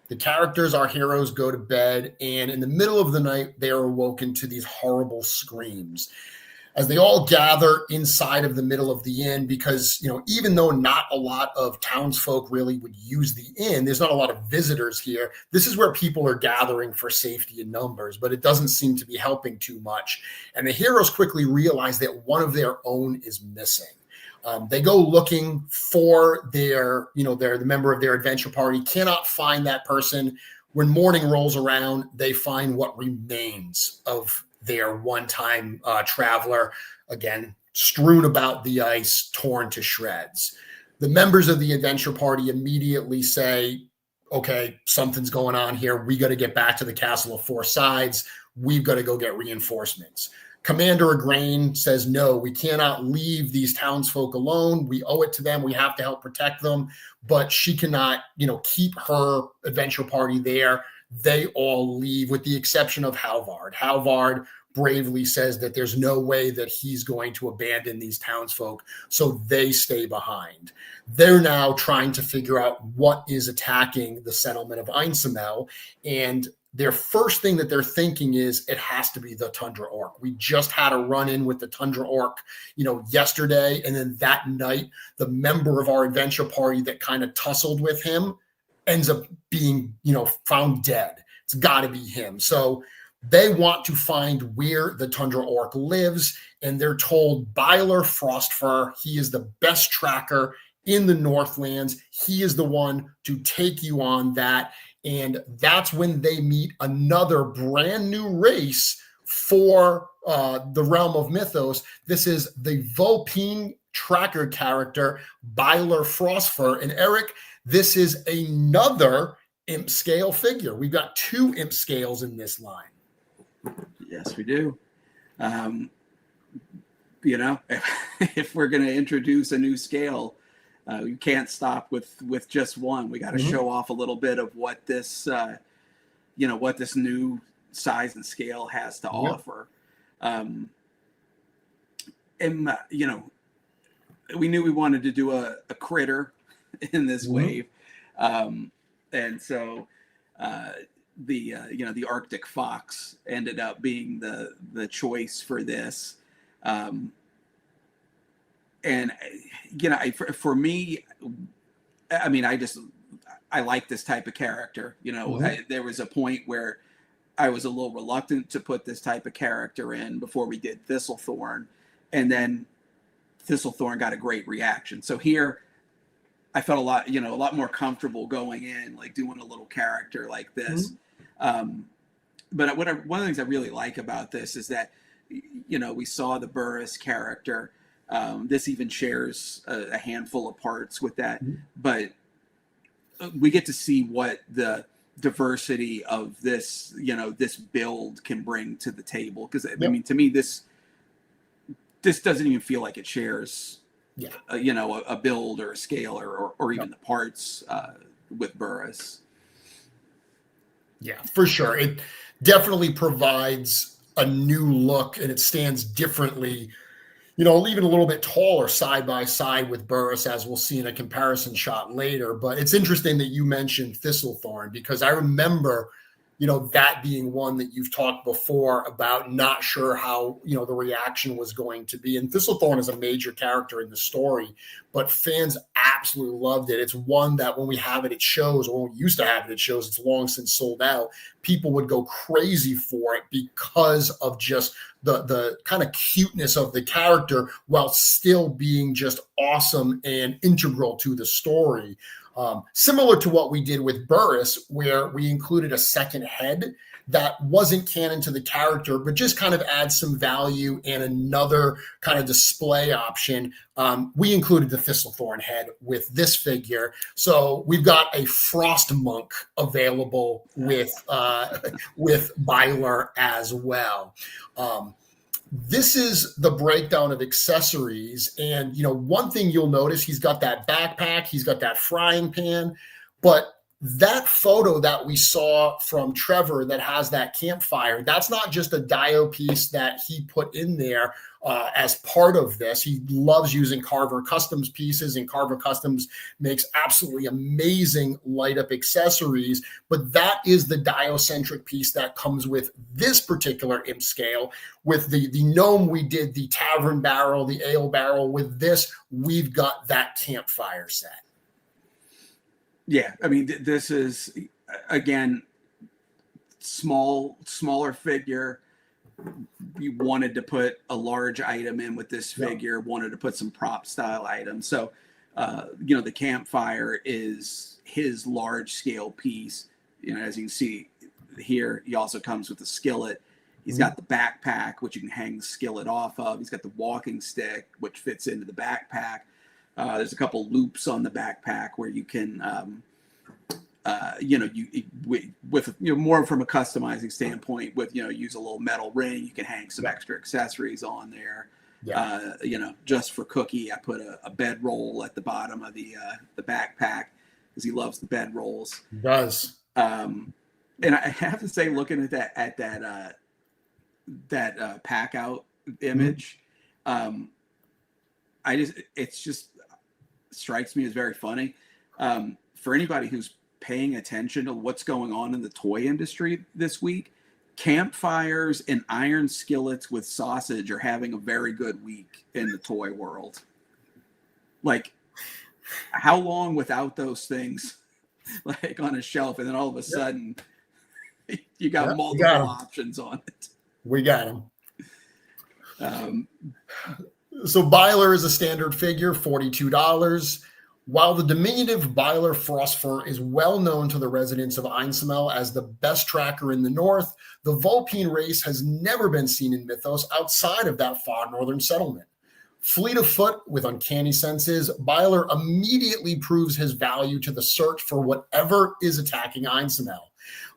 The characters, our heroes, go to bed, and in the middle of the night, they are awoken to these horrible screams as they all gather inside of the middle of the inn because, even though not a lot of townsfolk really would use the inn, there's not a lot of visitors here. This is where people are gathering for safety in numbers, but it doesn't seem to be helping too much. And the heroes quickly realize that one of their own is missing. They go looking for the member of their adventure party, cannot find that person. When morning rolls around, they find what remains of their one-time traveler, again, strewn about the ice, torn to shreds. The members of the adventure party immediately say, okay, something's going on here. We got to get back to the Castle of Four Sides. We've got to go get reinforcements. Commander Igraine says, no, we cannot leave these townsfolk alone. We owe it to them. We have to help protect them. But she cannot, keep her adventure party there. They all leave with the exception of Halvard. Halvard bravely says that there's no way that he's going to abandon these townsfolk, so they stay behind. They're now trying to figure out what is attacking the settlement of Einsamall, and their first thing that they're thinking is it has to be the tundra orc. We just had a run-in with the tundra orc, yesterday, and then that night, the member of our adventure party that kind of tussled with him ends up being, found dead. It's got to be him. So they want to find where the tundra orc lives, and they're told Bylur Frostfurr, he is the best tracker in the Northlands. He is the one to take you on that. And that's when they meet another brand new race for the Realm of Mythoss. This is the Vulpine tracker character, Bylur Frostfurr. And Eric, this is another imp scale figure. We've got 2 imp scales in this line. Yes, we do. If we're going to introduce a new scale, you can't stop with just one. We got to show off a little bit of what this, what this new size and scale has to offer. We knew we wanted to do a critter in this wave, and so the Arctic fox ended up being the choice for this. For me, I like this type of character. There was a point where I was a little reluctant to put this type of character in before we did Thistlethorn, and then Thistlethorn got a great reaction. So here, I felt a lot more comfortable going in, like doing a little character like this. But one of the things I really like about this is that, we saw the Burrus character. This even shares a handful of parts with that, but we get to see what the diversity of this, this build can bring to the table. Because to me, this doesn't even feel like it shares, a build or a scale or even the parts with Burrus. Yeah, for sure. It definitely provides a new look, and it stands differently, even a little bit taller side by side with Burrus, as we'll see in a comparison shot later. But it's interesting that you mentioned Thistlethorn, because I remember, that being one that you've talked before about not sure how, the reaction was going to be. And Thistlethorn is a major character in the story, but fans absolutely loved it. It's one that when we have it at shows, or when we used to have it at shows, it's long since sold out. People would go crazy for it because of just the kind of cuteness of the character while still being just awesome and integral to the story. Similar to what we did with Burrus, where we included a second head that wasn't canon to the character, but just kind of adds some value and another kind of display option. We included the Thistlethorn head with this figure. So we've got a Frost Monk available with Bylur as well. This is the breakdown of accessories. And, one thing you'll notice, he's got that backpack, he's got that frying pan, but that photo that we saw from Trevor that has that campfire, that's not just a dio piece that he put in there as part of this. He loves using Carver Customs pieces, and Carver Customs makes absolutely amazing light up accessories. But that is the dio-centric piece that comes with this particular imp scale. With the gnome, we did the tavern barrel, the ale barrel. With this, we've got that campfire set. Yeah, I mean, this is, again, smaller figure. We wanted to put a large item in with this figure, wanted to put some prop style items. So, the campfire is his large scale piece. As you can see here, he also comes with a skillet. He's got the backpack, which you can hang the skillet off of. He's got the walking stick, which fits into the backpack. There's a couple loops on the backpack where you can, with more from a customizing standpoint, with use a little metal ring. You can hang some extra accessories on there. Yeah. Just for Cookie, I put a bedroll at the bottom of the backpack because he loves the bedrolls. He does. And I have to say, looking at that pack out image, it's just strikes me as very funny. For anybody who's paying attention to what's going on in the toy industry this week, campfires and iron skillets with sausage are having a very good week in the toy world. Like, how long without those things, like, on a shelf, and then all of a sudden you got multiple options on it. We got him. So Bylur is a standard figure, $42. While the diminutive Bylur Frostfurr is well known to the residents of Einsamall as the best tracker in the north, the Vulpine race has never been seen in Mythos outside of that far northern settlement. Fleet of foot with uncanny senses, Bylur immediately proves his value to the search for whatever is attacking Einsamall.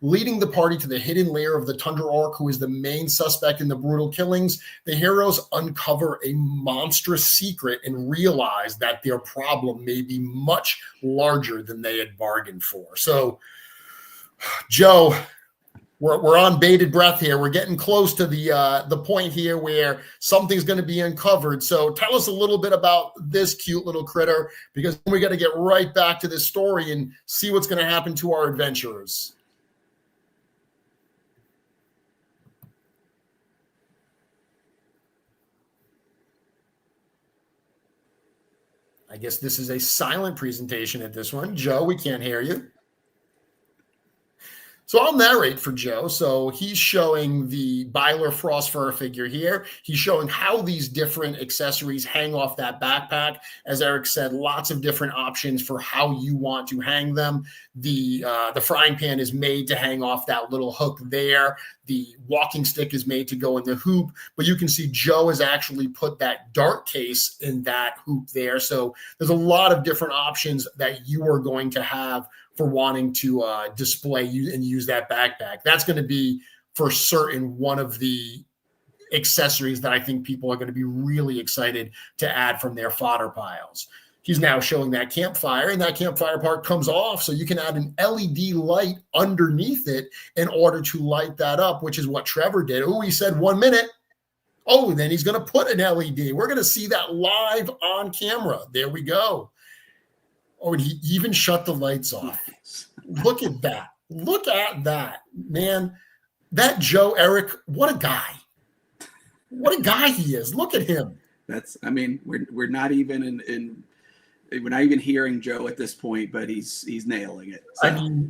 Leading the party to the hidden lair of the Tundra Orc, who is the main suspect in the brutal killings, the heroes uncover a monstrous secret and realize that their problem may be much larger than they had bargained for. So, Joe, we're on bated breath here. We're getting close to the point here where something's going to be uncovered. So tell us a little bit about this cute little critter, because we got to get right back to this story and see what's going to happen to our adventurers. I guess this is a silent presentation at this one. Joe, we can't hear you. So I'll narrate for Joe. So he's showing the Bylur Frostfurr figure here. He's showing how these different accessories hang off that backpack. As Eric said, lots of different options for how you want to hang them. The frying pan is made to hang off that little hook there. The walking stick is made to go in the hoop, but you can see Joe has actually put that dart case in that hoop there. So there's a lot of different options that you are going to have for wanting to display and use that backpack. That's going to be for certain one of the accessories that I think people are going to be really excited to add from their fodder piles. He's now showing that campfire, and that campfire part comes off, so you can add an LED light underneath it in order to light that up, which is what Trevor did. Oh, he said 1 minute. Oh, then he's going to put an LED. We're going to see that live on camera. There we go. Oh, and he even shut the lights off. Look at that. Look at that, man. That Joe, Eric, what a guy. What a guy he is. Look at him. We're not even we're not even hearing Joe at this point, but he's nailing it. So.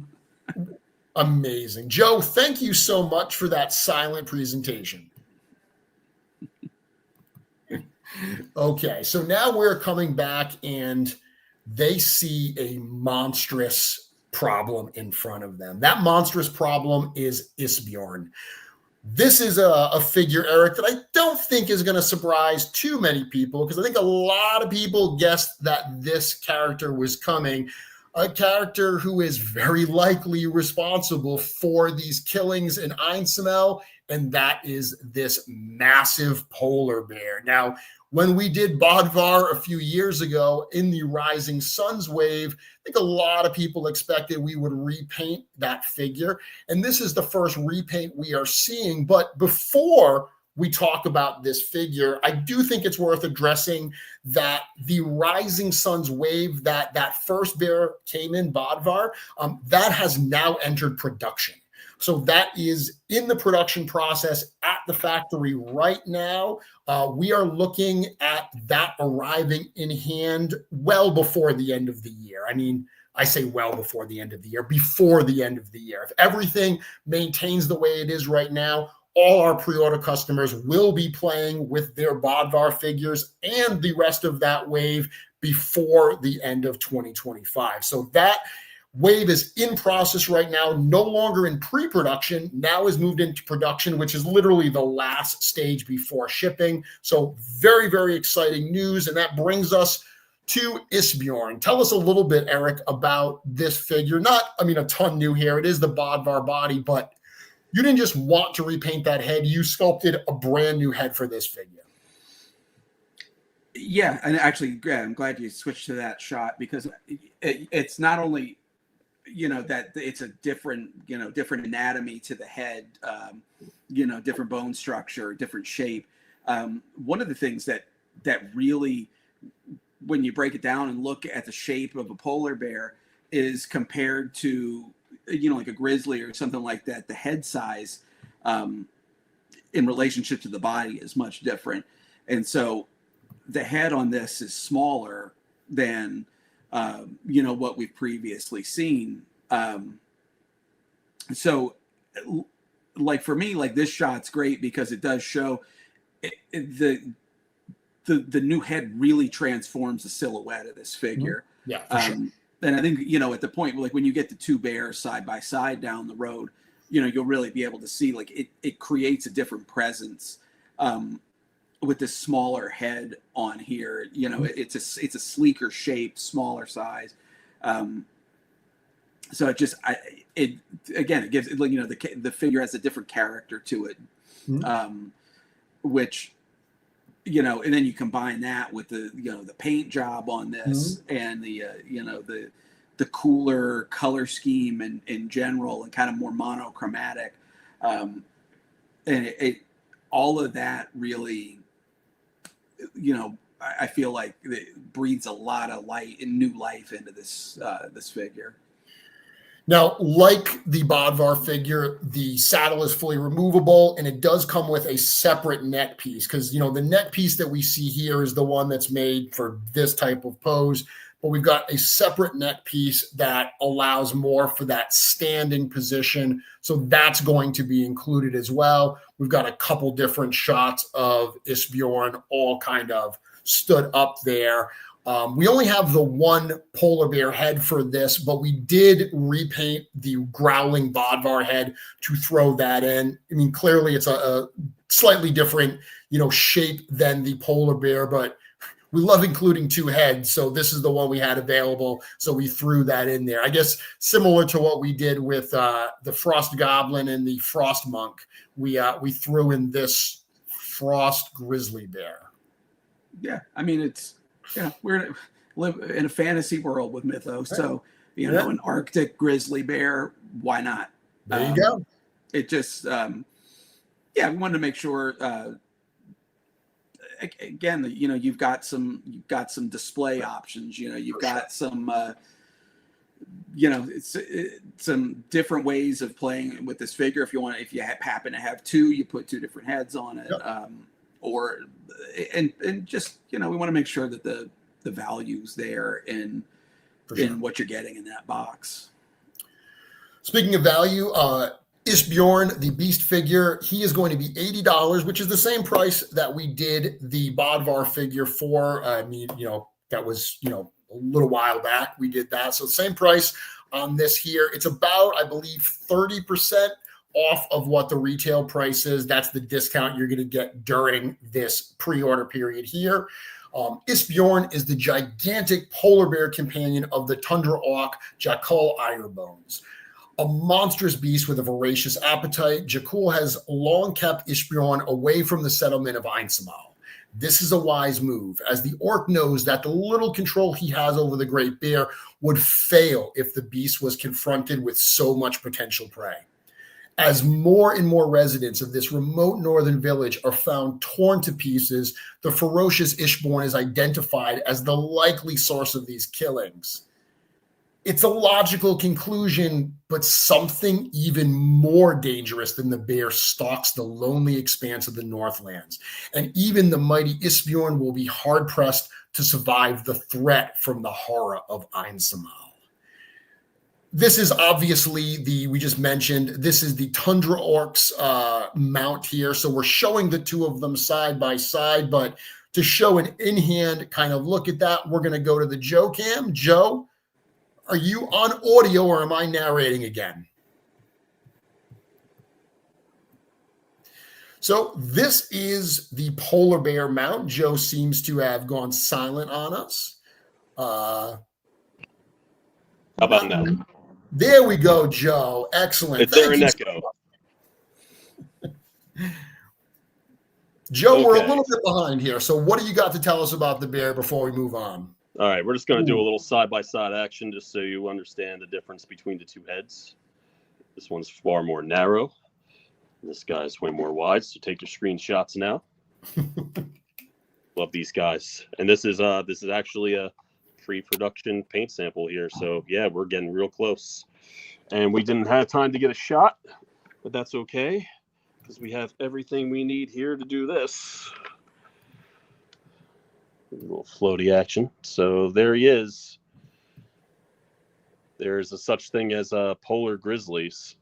Amazing. Joe, thank you so much for that silent presentation. Okay, so now we're coming back, and they see a monstrous problem in front of them. That monstrous problem is Isbjorn. This is a figure, Eric, that I don't think is going to surprise too many people, because I think a lot of people guessed that this character was coming. A character who is very likely responsible for these killings in Einsamall, and that is this massive polar bear. Now, when we did Bodvar a few years ago in the Rising Suns wave, I think a lot of people expected we would repaint that figure. And this is the first repaint we are seeing. But before we talk about this figure, I do think it's worth addressing that the Rising Suns wave, that first bear came in Bodvar, that has now entered production. So that is in the production process at the factory right now. We are looking at that arriving in hand well before the end of the year. I mean, I say well before the end of the year, before the end of the year. If everything maintains the way it is right now, all our pre-order customers will be playing with their Bodvar figures and the rest of that wave before the end of 2025. So that wave is in process right now, no longer in pre-production, now is moved into production, which is literally the last stage before shipping. So very, very exciting news. And that brings us to Isbjorn. Tell us a little bit, Eric, about this figure. Not, I mean, a ton new here. It is the Bodvar body, but you didn't just want to repaint that head. You sculpted a brand new head for this figure. Yeah, and actually, yeah, I'm glad you switched to that shot, because it's not only, that it's a different, different anatomy to the head, different bone structure, different shape. One of the things that really, when you break it down and look at the shape of a polar bear, is compared to, like a grizzly or something like that, the head size in relationship to the body is much different. And so the head on this is smaller than what we've previously seen. So like for me, like this shot's great because it does show the new head really transforms the silhouette of this figure. Yeah, for sure. And I think, at the point, like when you get the two bears side by side down the road, you'll really be able to see, like, it creates a different presence with this smaller head on here. It's a sleeker shape, smaller size. So it gives, the figure has a different character to it, which, and then you combine that with the paint job on this and the cooler color scheme in general and kind of more monochromatic. And it all of that really, I feel like it breathes a lot of light and new life into this figure. Now, like the Bodvar figure, the saddle is fully removable, and it does come with a separate neck piece, because, the neck piece that we see here is the one that's made for this type of pose, but we've got a separate neck piece that allows more for that standing position. So that's going to be included as well. We've got a couple different shots of Isbjorn all kind of stood up there. We only have the one polar bear head for this, but we did repaint the growling Bodvar head to throw that in. I mean, clearly it's a slightly different, shape than the polar bear, but we love including two heads. So this is the one we had available. So we threw that in there. I guess similar to what we did with the Frost Goblin and the Frost Monk, we threw in this Frost Grizzly Bear. Yeah, I mean, we live in a fantasy world with Mythos, so an Arctic grizzly bear, why not? There you go. It just, we wanted to make sure. Again, you've got some display options. You've got some, it's some different ways of playing with this figure. If you happen to have two, you put two different heads on it. Yep. And just, we want to make sure that the value's there in what you're getting in that box. Speaking of value, Isbjorn, the beast figure, he is going to be $80, which is the same price that we did the Bodvar figure for. I mean, that was, a little while back. We did that. So same price on this here. It's about, I believe, 30% off of what the retail price is. That's the discount you're going to get during this pre-order period here. Isbjorn is the gigantic polar bear companion of the tundra orc Jakull Ironbones. A monstrous beast with a voracious appetite, Jakull has long kept Isbjorn away from the settlement of Einsamall. This is a wise move, as the orc knows that the little control he has over the great bear would fail if the beast was confronted with so much potential prey. As more and more residents of this remote northern village are found torn to pieces, the ferocious Isbjorn is identified as the likely source of these killings. It's a logical conclusion, but something even more dangerous than the bear stalks the lonely expanse of the Northlands. And even the mighty Isbjorn will be hard-pressed to survive the threat from the horror of Einsamall. This is obviously we just mentioned, this is the Tundra Orcs mount here. So we're showing the two of them side by side, but to show an in-hand kind of look at that, we're going to go to the Joe cam. Joe, are you on audio or am I narrating again? So this is the polar bear mount. Joe seems to have gone silent on us. How about now? There we go, Joe. Excellent. Is there an echo? Joe, Okay. we're a little bit behind here. So what do you got to tell us about the bear before we move on? All right, we're just going to do a little side-by-side action just so you understand the difference between the two heads. This one's far more narrow. This guy's way more wide, so take your screenshots now. Love these guys. And this is actually a pre-production paint sample here, so yeah, we're getting real close. And we didn't have time to get a shot, but that's okay, because we have everything we need here to do this. A little floaty action. So there he is. There's a such thing as polar grizzlies.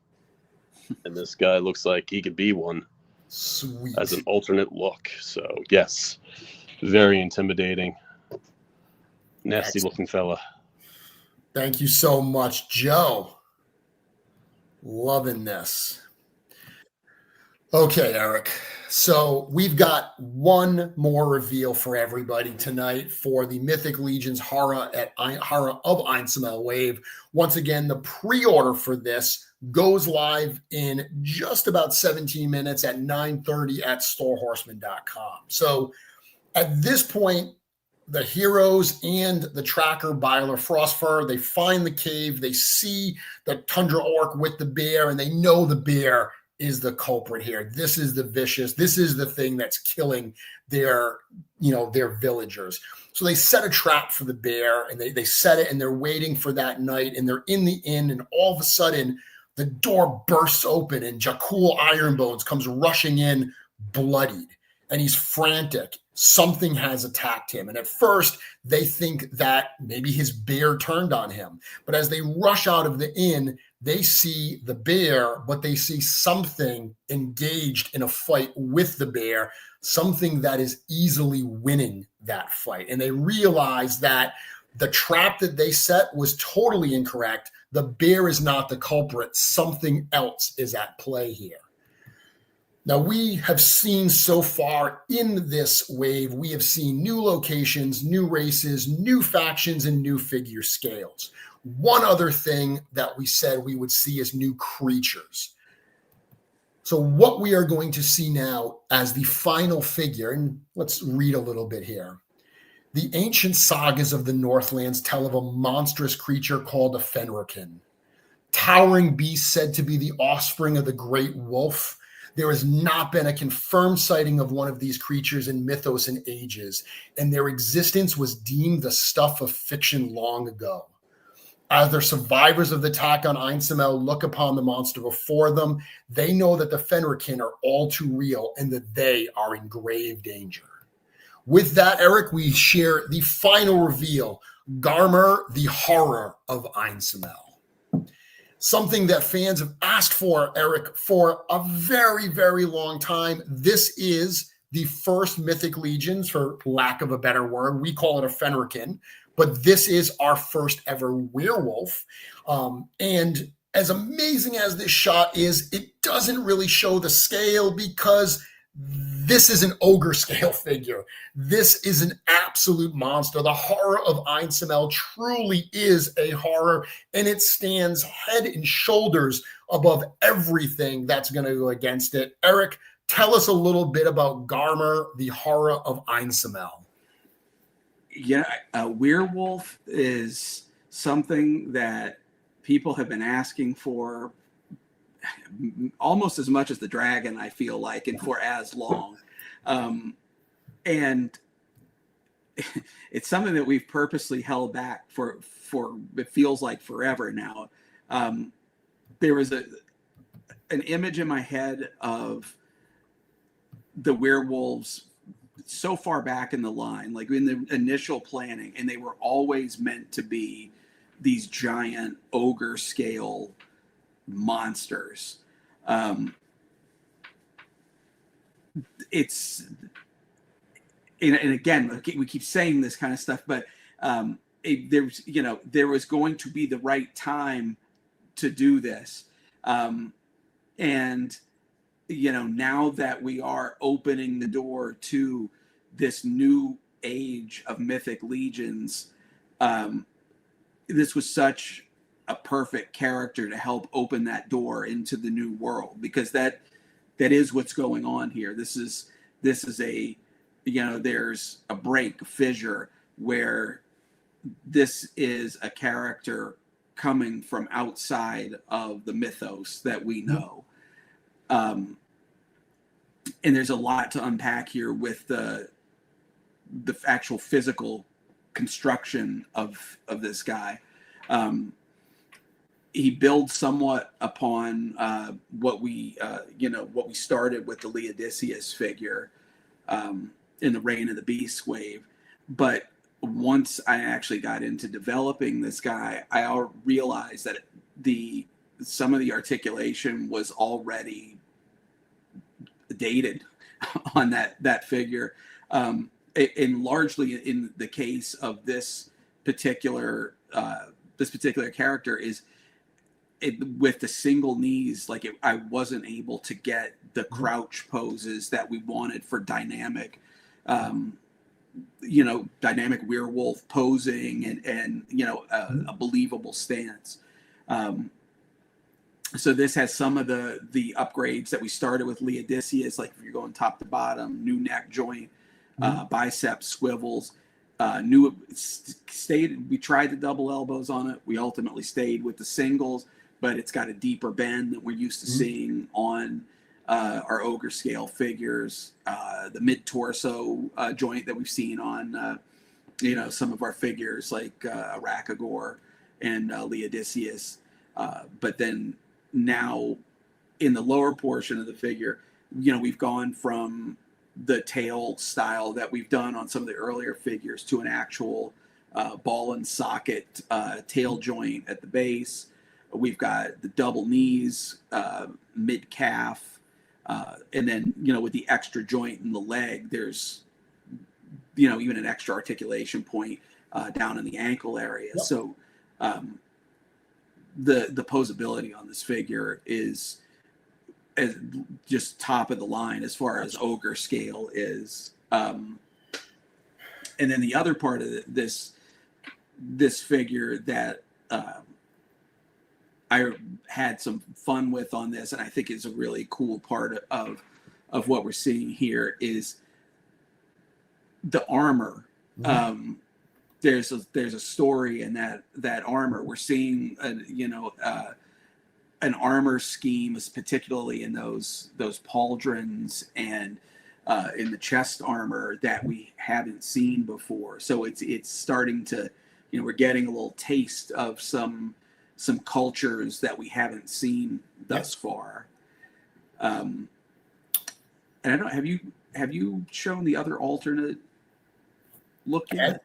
And this guy looks like he could be one. Sweet. As an alternate look. So yes, very intimidating. Nasty looking fella. Thank you so much, Joe. Loving this. Okay, Eric. So we've got one more reveal for everybody tonight for the Mythic Legion's Horror of Einsamall wave. Once again, the pre-order for this goes live in just about 17 minutes at 9:30 at storehorseman.com. So at this point, the heroes and the tracker Bylur Frostfurr, they find the cave, they see the tundra orc with the bear, and they know the bear is the culprit here. This is the vicious, this is the thing that's killing their villagers. So they set a trap for the bear, and they set it, and they're waiting for that night, and they're in the inn, and all of a sudden the door bursts open and Jakull Ironbones comes rushing in bloodied, and he's frantic. Something has attacked him. And at first they think that maybe his bear turned on him. But as they rush out of the inn, they see the bear, but they see something engaged in a fight with the bear, something that is easily winning that fight. And they realize that the trap that they set was totally incorrect. The bear is not the culprit. Something else is at play here. Now, we have seen so far in this wave, we have seen new locations, new races, new factions, and new figure scales. One other thing that we said we would see is new creatures. So what we are going to see now as the final figure, and let's read a little bit here. The ancient sagas of the Northlands tell of a monstrous creature called a Fenriken. Towering beast said to be the offspring of the great wolf. There has not been a confirmed sighting of one of these creatures in Mythos in ages, and their existence was deemed the stuff of fiction long ago. As their survivors of the attack on Einsamall look upon the monster before them, they know that the Fenriken are all too real and that they are in grave danger. With that, Eric, we share the final reveal, Garm, the Horror of Einsamall. Something that fans have asked for, Eric, for a very, very long time. This is the first Mythic Legions, for lack of a better word. We call it a Fenriken, but this is our first ever werewolf. And as amazing as this shot is, it doesn't really show the scale because this is an ogre scale figure. This is an absolute monster. The horror of Einsamall truly is a horror, and it stands head and shoulders above everything that's going to go against it. Eric, tell us a little bit about Garm, the horror of Einsamall. Yeah, a werewolf is something that people have been asking for almost as much as the dragon, I feel like, and for as long. And it's something that we've purposely held back for it feels like forever now. There was an image in my head of the werewolves so far back in the line, like in the initial planning, and they were always meant to be these giant ogre scale monsters. It's and again, we keep saying this kind of stuff, but there was going to be the right time to do this, and now that we are opening the door to this new age of mythic legions, this was such a perfect character to help open that door into the new world, because that is what's going on here. This is a, there's a break, a fissure, where this is a character coming from outside of the mythos that we know. And there's a lot to unpack here with the actual physical construction of this guy. He builds somewhat upon what we started with the Leodicius figure in the Reign of the Beast wave. But once I actually got into developing this guy, I realized that some of the articulation was already dated on that figure, and largely in the case of this particular character is with the single knees. I wasn't able to get the crouch poses that we wanted for dynamic werewolf posing and a believable stance. So this has some of the upgrades that we started with Leodicius, like if you're going top to bottom, new neck joint, bicep swivels, we tried the double elbows on it. We ultimately stayed with the singles, but it's got a deeper bend than we're used to seeing on our ogre scale figures. The mid torso joint that we've seen on some of our figures like Arakagor and Leodicius, but then now in the lower portion of the figure, we've gone from the tail style that we've done on some of the earlier figures to an actual ball and socket tail joint at the base. We've got the double knees, mid calf, and then with the extra joint in the leg, there's even an extra articulation point down in the ankle area. Yep. So the posability on this figure is just top of the line as far as ogre scale is. And then the other part of this figure that I had some fun with on this, and I think is a really cool part of what we're seeing here, is the armor. Mm-hmm. There's a story in that armor. We're seeing an armor scheme, is particularly in those pauldrons and in the chest armor that we haven't seen before. So it's starting to, we're getting a little taste of some cultures that we haven't seen thus far. And I don't know, have you shown the other alternate look yet?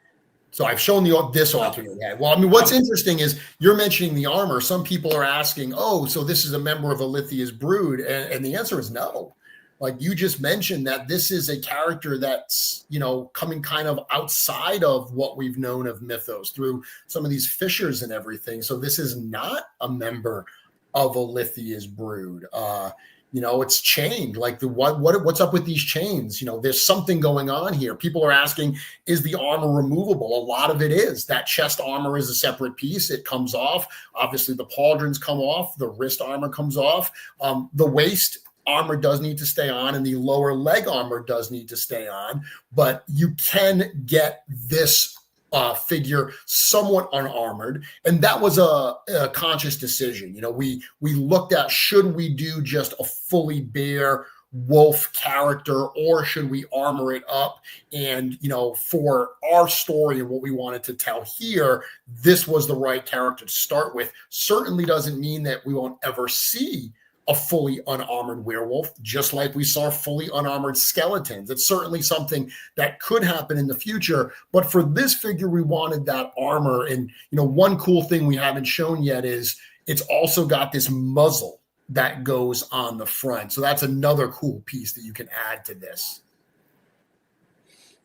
So I've shown this alternate head. Well, I mean, what's interesting is you're mentioning the armor. Some people are asking, oh, so this is a member of Alithya's brood. And the answer is no. like you just mentioned, that this is a character that's, coming kind of outside of what we've known of Mythos through some of these fissures and everything. So this is not a member of Alithia's brood. It's chained. Like what's up with these chains? There's something going on here. People are asking, is the armor removable? A lot of it is. That chest armor is a separate piece. It comes off. Obviously, the pauldrons come off. The wrist armor comes off. The waist armor does need to stay on, and the lower leg armor does need to stay on. But you can get this figure somewhat unarmored, and that was a conscious decision. We looked at, should we do just a fully bare wolf character, or should we armor it up? And for our story and what we wanted to tell here, this was the right character to start with. Certainly doesn't mean that we won't ever see a fully unarmored werewolf, just like we saw fully unarmored skeletons. It's certainly something that could happen in the future. But for this figure, we wanted that armor. And, one cool thing we haven't shown yet is it's also got this muzzle that goes on the front. So that's another cool piece that you can add to this.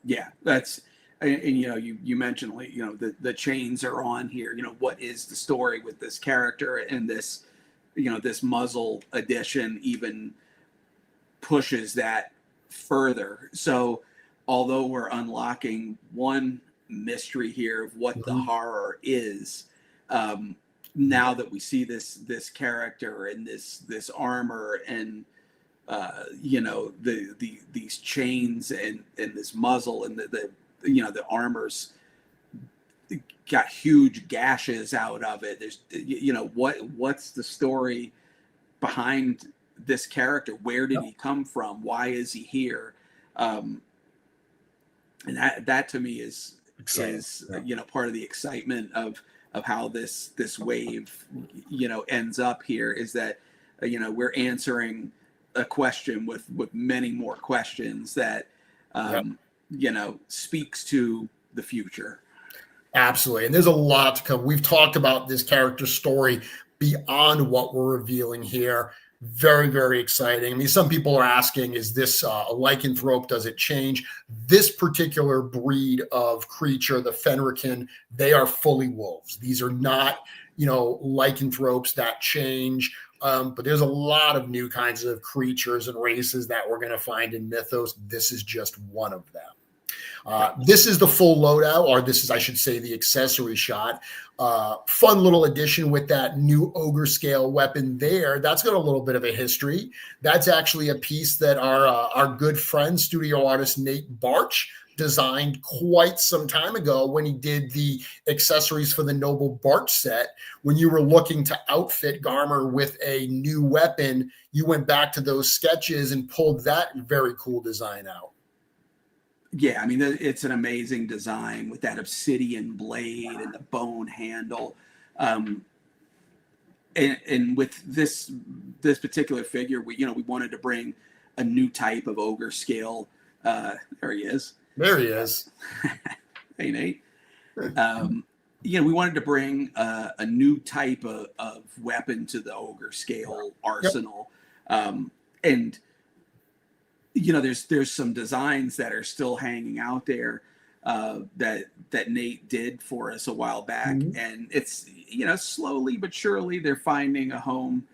Yeah, that's, and you mentioned, like, the chains are on here. What is the story with this character, and this, this muzzle addition even pushes that further. So although we're unlocking one mystery here of what the horror is, now that we see this character and this armor and these chains and this muzzle and the armor's got huge gashes out of it. There's, what's the story behind this character? Where did he come from? Why is he here? And that to me is part of the excitement of how this wave, ends up here, is that, we're answering a question with many more questions that, speaks to the future. Absolutely. And there's a lot to come. We've talked about this character story beyond what we're revealing here. Very, very exciting. I mean, some people are asking, is this a lycanthrope? Does it change? This particular breed of creature, the Fenrican, they are fully wolves. These are not, lycanthropes that change. But there's a lot of new kinds of creatures and races that we're going to find in Mythos. This is just one of them. This is the full loadout, or this is, I should say, the accessory shot. Fun little addition with that new ogre scale weapon there. That's got a little bit of a history. That's actually a piece that our good friend, studio artist Nate Barch, designed quite some time ago when he did the accessories for the Noble Barch set. When you were looking to outfit Garmer with a new weapon, you went back to those sketches and pulled that very cool design out. Yeah, I mean, it's an amazing design with that obsidian blade and the bone handle. And with this particular figure, we wanted to bring a new type of ogre scale. There he is. There he is. Hey, Nate. We wanted to bring a new type of weapon to the ogre scale arsenal. And there's some designs that are still hanging out there that Nate did for us a while back, and it's slowly but surely they're finding a home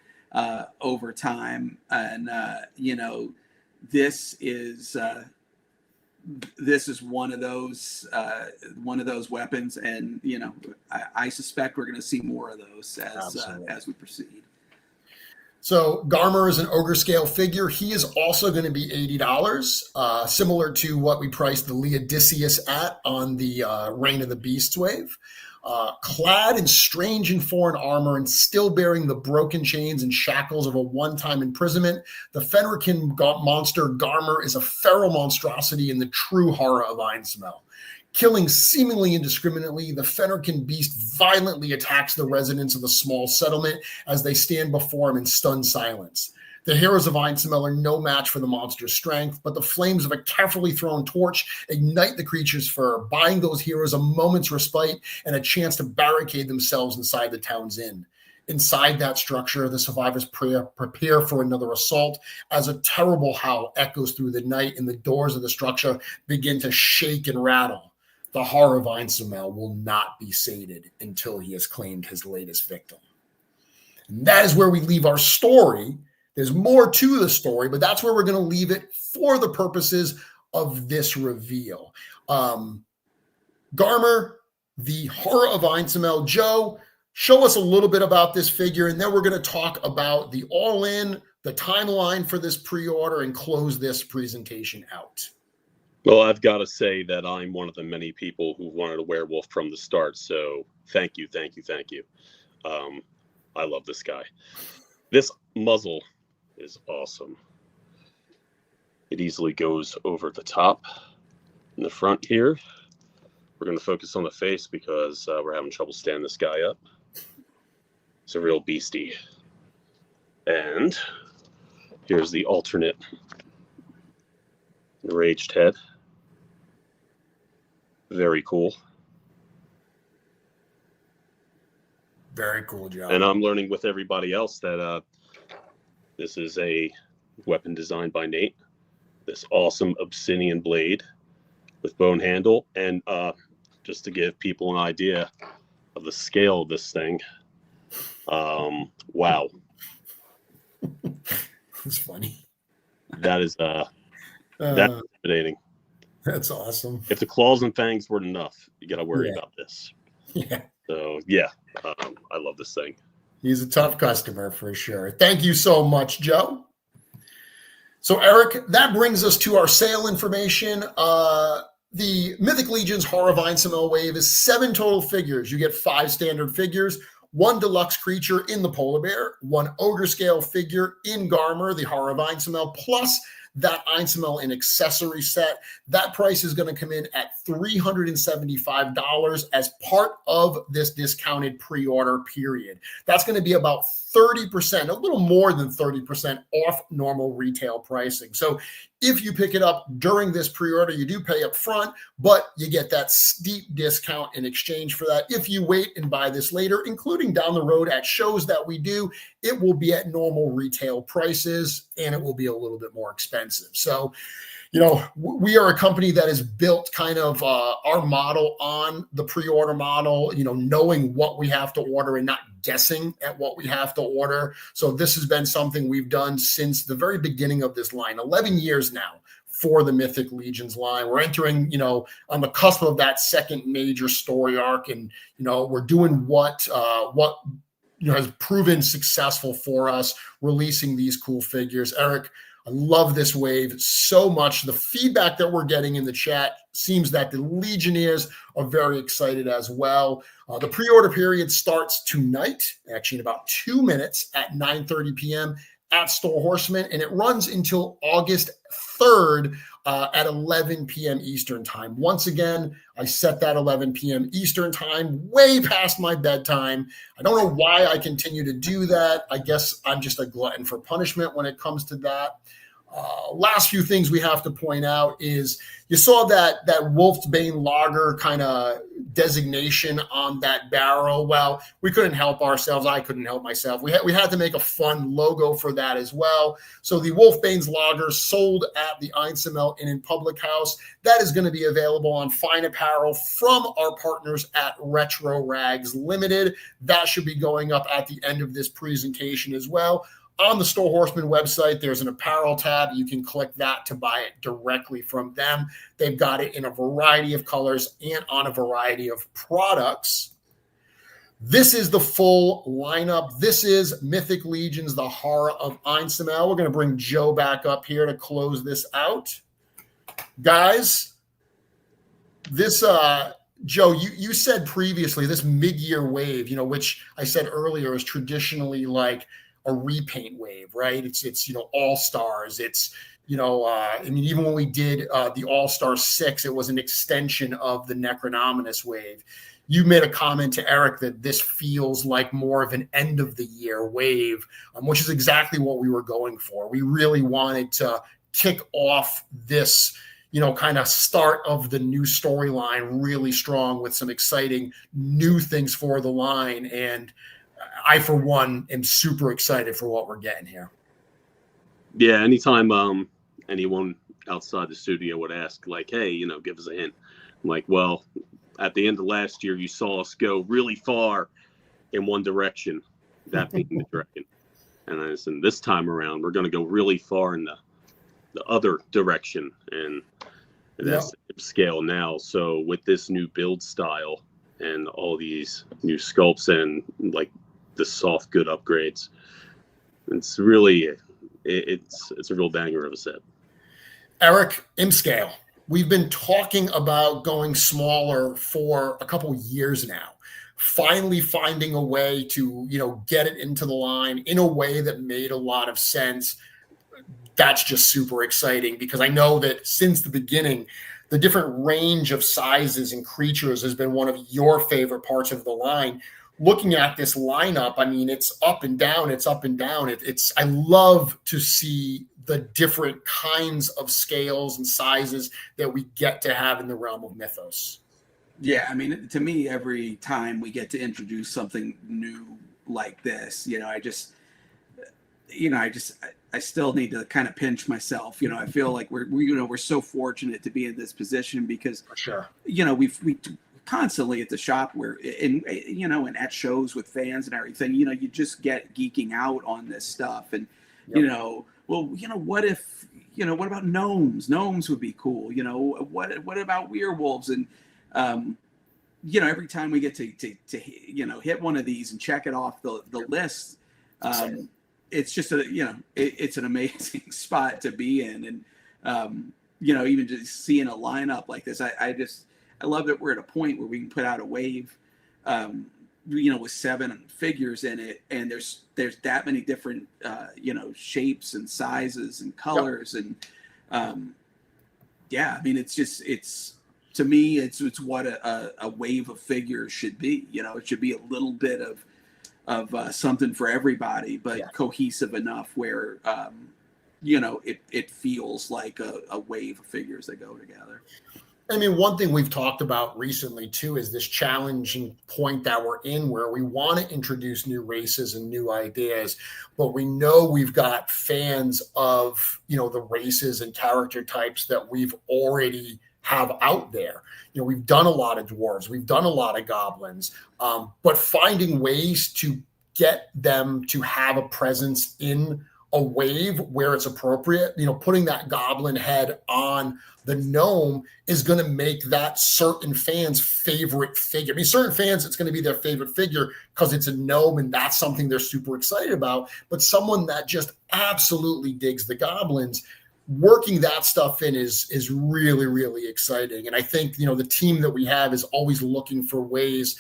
over time, and this is one of those weapons, and I suspect we're going to see more of those as we proceed. So Garmer is an ogre scale figure. He is also going to be $80, similar to what we priced the Leodicius at on the Reign of the Beasts wave. Clad in strange and foreign armor and still bearing the broken chains and shackles of a one-time imprisonment, the Fenrican monster Garmer is a feral monstrosity in the true horror of Einsamall. Killing seemingly indiscriminately, the Fenrican beast violently attacks the residents of the small settlement as they stand before him in stunned silence. The heroes of Einsamall are no match for the monster's strength, but the flames of a carefully thrown torch ignite the creature's fur, buying those heroes a moment's respite and a chance to barricade themselves inside the town's inn. Inside that structure, the survivors prepare for another assault as a terrible howl echoes through the night and the doors of the structure begin to shake and rattle. The horror of Einsamall will not be sated until he has claimed his latest victim. And that is where we leave our story. There's more to the story, but that's where we're going to leave it for the purposes of this reveal. Garmer, the horror of Einsamall. Joe, show us a little bit about this figure, and then we're going to talk about the all-in, the timeline for this pre-order, and close this presentation out. Well, I've got to say that I'm one of the many people who wanted a werewolf from the start, so thank you. I love this guy. This muzzle is awesome. It easily goes over the top in the front here. We're going to focus on the face because we're having trouble standing this guy up. It's a real beastie. And here's the alternate enraged head. Very cool. Very cool, Joe. And I'm learning with everybody else that this is a weapon designed by Nate. This awesome obsidian blade with bone handle. And just to give people an idea of the scale of this thing, wow. It's funny. That is that's intimidating. That's awesome. If the claws and fangs weren't enough, you got to worry about this. Yeah. So, yeah, I love this thing. He's a tough customer for sure. Thank you so much, Joe. So, Eric, that brings us to our sale information. The Mythic Legion's Horror of Einsamall wave is 7 total figures. You get 5 standard figures, 1 deluxe creature in the polar bear, 1 ogre scale figure in Garmer, the Horror of Einsamall, plus that Einsamall and accessory set. That price is going to come in at $375 as part of this discounted pre-order period. That's going to be about 30%, a little more than 30% off normal retail pricing. So if you pick it up during this pre-order, you do pay up front, but you get that steep discount in exchange for that. If you wait and buy this later, including down the road at shows that we do, it will be at normal retail prices and it will be a little bit more expensive. So, you know, we are a company that is built kind of our model on the pre-order model, you know, knowing what we have to order and not guessing at what we have to order. So this has been something we've done since the very beginning of this line, 11 years now for the Mythic Legions line. We're entering, you know, on the cusp of that second major story arc. And, you know, we're doing what you know, has proven successful for us, releasing these cool figures. Eric, I love this wave so much. The feedback that we're getting in the chat seems that the Legionnaires are very excited as well. The pre-order period starts tonight, actually in about 2 minutes at 9:30 p.m. at Store Horseman, and it runs until August 3rd at 11 p.m. Eastern time. Once again, I set that 11 p.m. Eastern time way past my bedtime. I don't know why I continue to do that. I guess I'm just a glutton for punishment when it comes to that. Last few things we have to point out is you saw that Wolfsbane Lager kind of designation on that barrel. Well, we couldn't help ourselves. I couldn't help myself. We had to make a fun logo for that as well. So the Wolfbane's Lager sold at the Einsamall Inn in Public House. That is going to be available on fine apparel from our partners at Retro Rags Limited. That should be going up at the end of this presentation as well. On the Store Horseman website, there's an apparel tab. You can click that to buy it directly from them. They've got it in a variety of colors and on a variety of products. This is the full lineup. This is Mythic Legions, the Horror of Einsamall. We're going to bring Joe back up here to close this out. Guys, this Joe, you said previously this mid-year wave, you know, which I said earlier is traditionally like a repaint wave, right? It's you know, all-stars. It's, you know, I mean, even when we did the All-Star 6, it was an extension of the Necronominus wave. You made a comment to Eric that this feels like more of an end-of-the-year wave, which is exactly what we were going for. We really wanted to kick off this, you know, kind of start of the new storyline really strong with some exciting new things for the line. And I for one am super excited for what we're getting here. Yeah, anytime anyone outside the studio would ask, like, hey, give us a hint. I'm like, well, at the end of last year, you saw us go really far in one direction, that being the dragon. And I said, this time around, we're going to go really far in the other direction. And that's the scale now. So with this new build style and all these new sculpts and like the soft good upgrades, it's really, it's a real banger of a set. Eric, M-Scale. We've been talking about going smaller for a couple years now. Finally finding a way to, get it into the line in a way that made a lot of sense. That's just super exciting because I know that since the beginning, the different range of sizes and creatures has been one of your favorite parts of the line. Looking at this lineup, I mean, it's up and down. It's up and down. I love to see the different kinds of scales and sizes that we get to have in the Realm of Mythos. Yeah, I mean, to me, every time we get to introduce something new like this, I still need to kind of pinch myself. I feel like we're so fortunate to be in this position because, for sure, we constantly at the shop and at shows with fans and everything, you just get geeking out on this stuff. And, what if, what about gnomes? Gnomes would be cool. What about werewolves? And, every time we get to hit one of these and check it off the list, it's just it's an amazing spot to be in. And, even just seeing a lineup like this, I love that we're at a point where we can put out a wave, with 7 figures in it, and there's that many different, shapes and sizes and colors. Yep. And, I mean, to me, it's what a wave of figures should be. It should be a little bit of something for everybody, but cohesive enough where, it feels like a wave of figures that go together. I mean, one thing we've talked about recently, too, is this challenging point that we're in where we want to introduce new races and new ideas, but we know we've got fans of, the races and character types that we've already have out there. We've done a lot of dwarves, we've done a lot of goblins, but finding ways to get them to have a presence in a wave where it's appropriate, putting that goblin head on the gnome is going to make that certain fan's favorite figure. I mean, certain fans, it's going to be their favorite figure because it's a gnome and that's something they're super excited about. But someone that just absolutely digs the goblins, working that stuff in is really, really exciting. And I think, the team that we have is always looking for ways,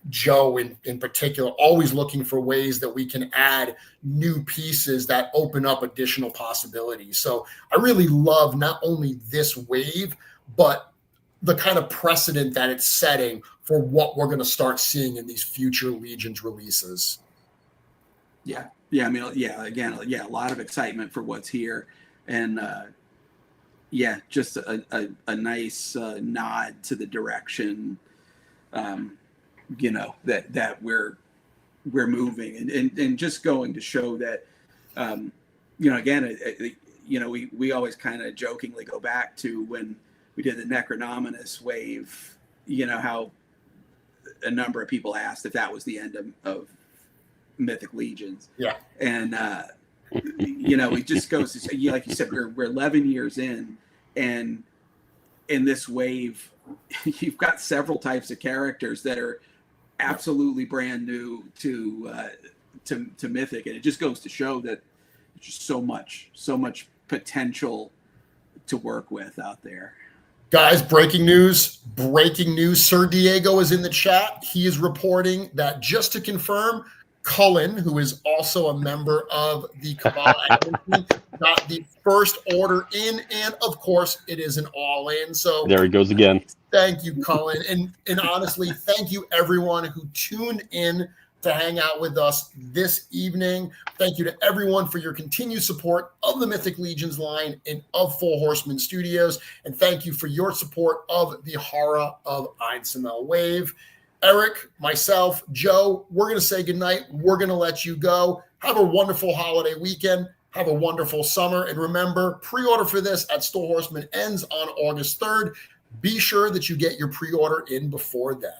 Joe in particular, always looking for ways that we can add new pieces that open up additional possibilities. So I really love not only this wave, but the kind of precedent that it's setting for what we're going to start seeing in these future Legions releases. Yeah. I mean, again, a lot of excitement for what's here. And just a nice nod to the direction, that we're moving, and just going to show that, again, we always kind of jokingly go back to when we did the Necronominus wave, how a number of people asked if that was the end of Mythic Legions. Yeah. And, it just goes to say, like you said, we're 11 years in, and in this wave, you've got several types of characters that are absolutely brand new to Mythic, and it just goes to show that there's just so much potential to work with out there. Guys, breaking news. Sir Diego is in the chat. He is reporting that, just to confirm, Cullen, who is also a member of the Cabal, got the first order in, and of course it is an all-in. So there he goes again. Thank you, Cullen. And honestly, thank you everyone who tuned in to hang out with us this evening. Thank you to everyone for your continued support of the Mythic Legions line and of Four Horsemen Studios. And thank you for your support of the Horror of Einsamall wave. Eric, myself, Joe, we're going to say goodnight. We're going to let you go. Have a wonderful holiday weekend. Have a wonderful summer. And remember, pre-order for this at Store Horseman ends on August 3rd. Be sure that you get your pre-order in before then.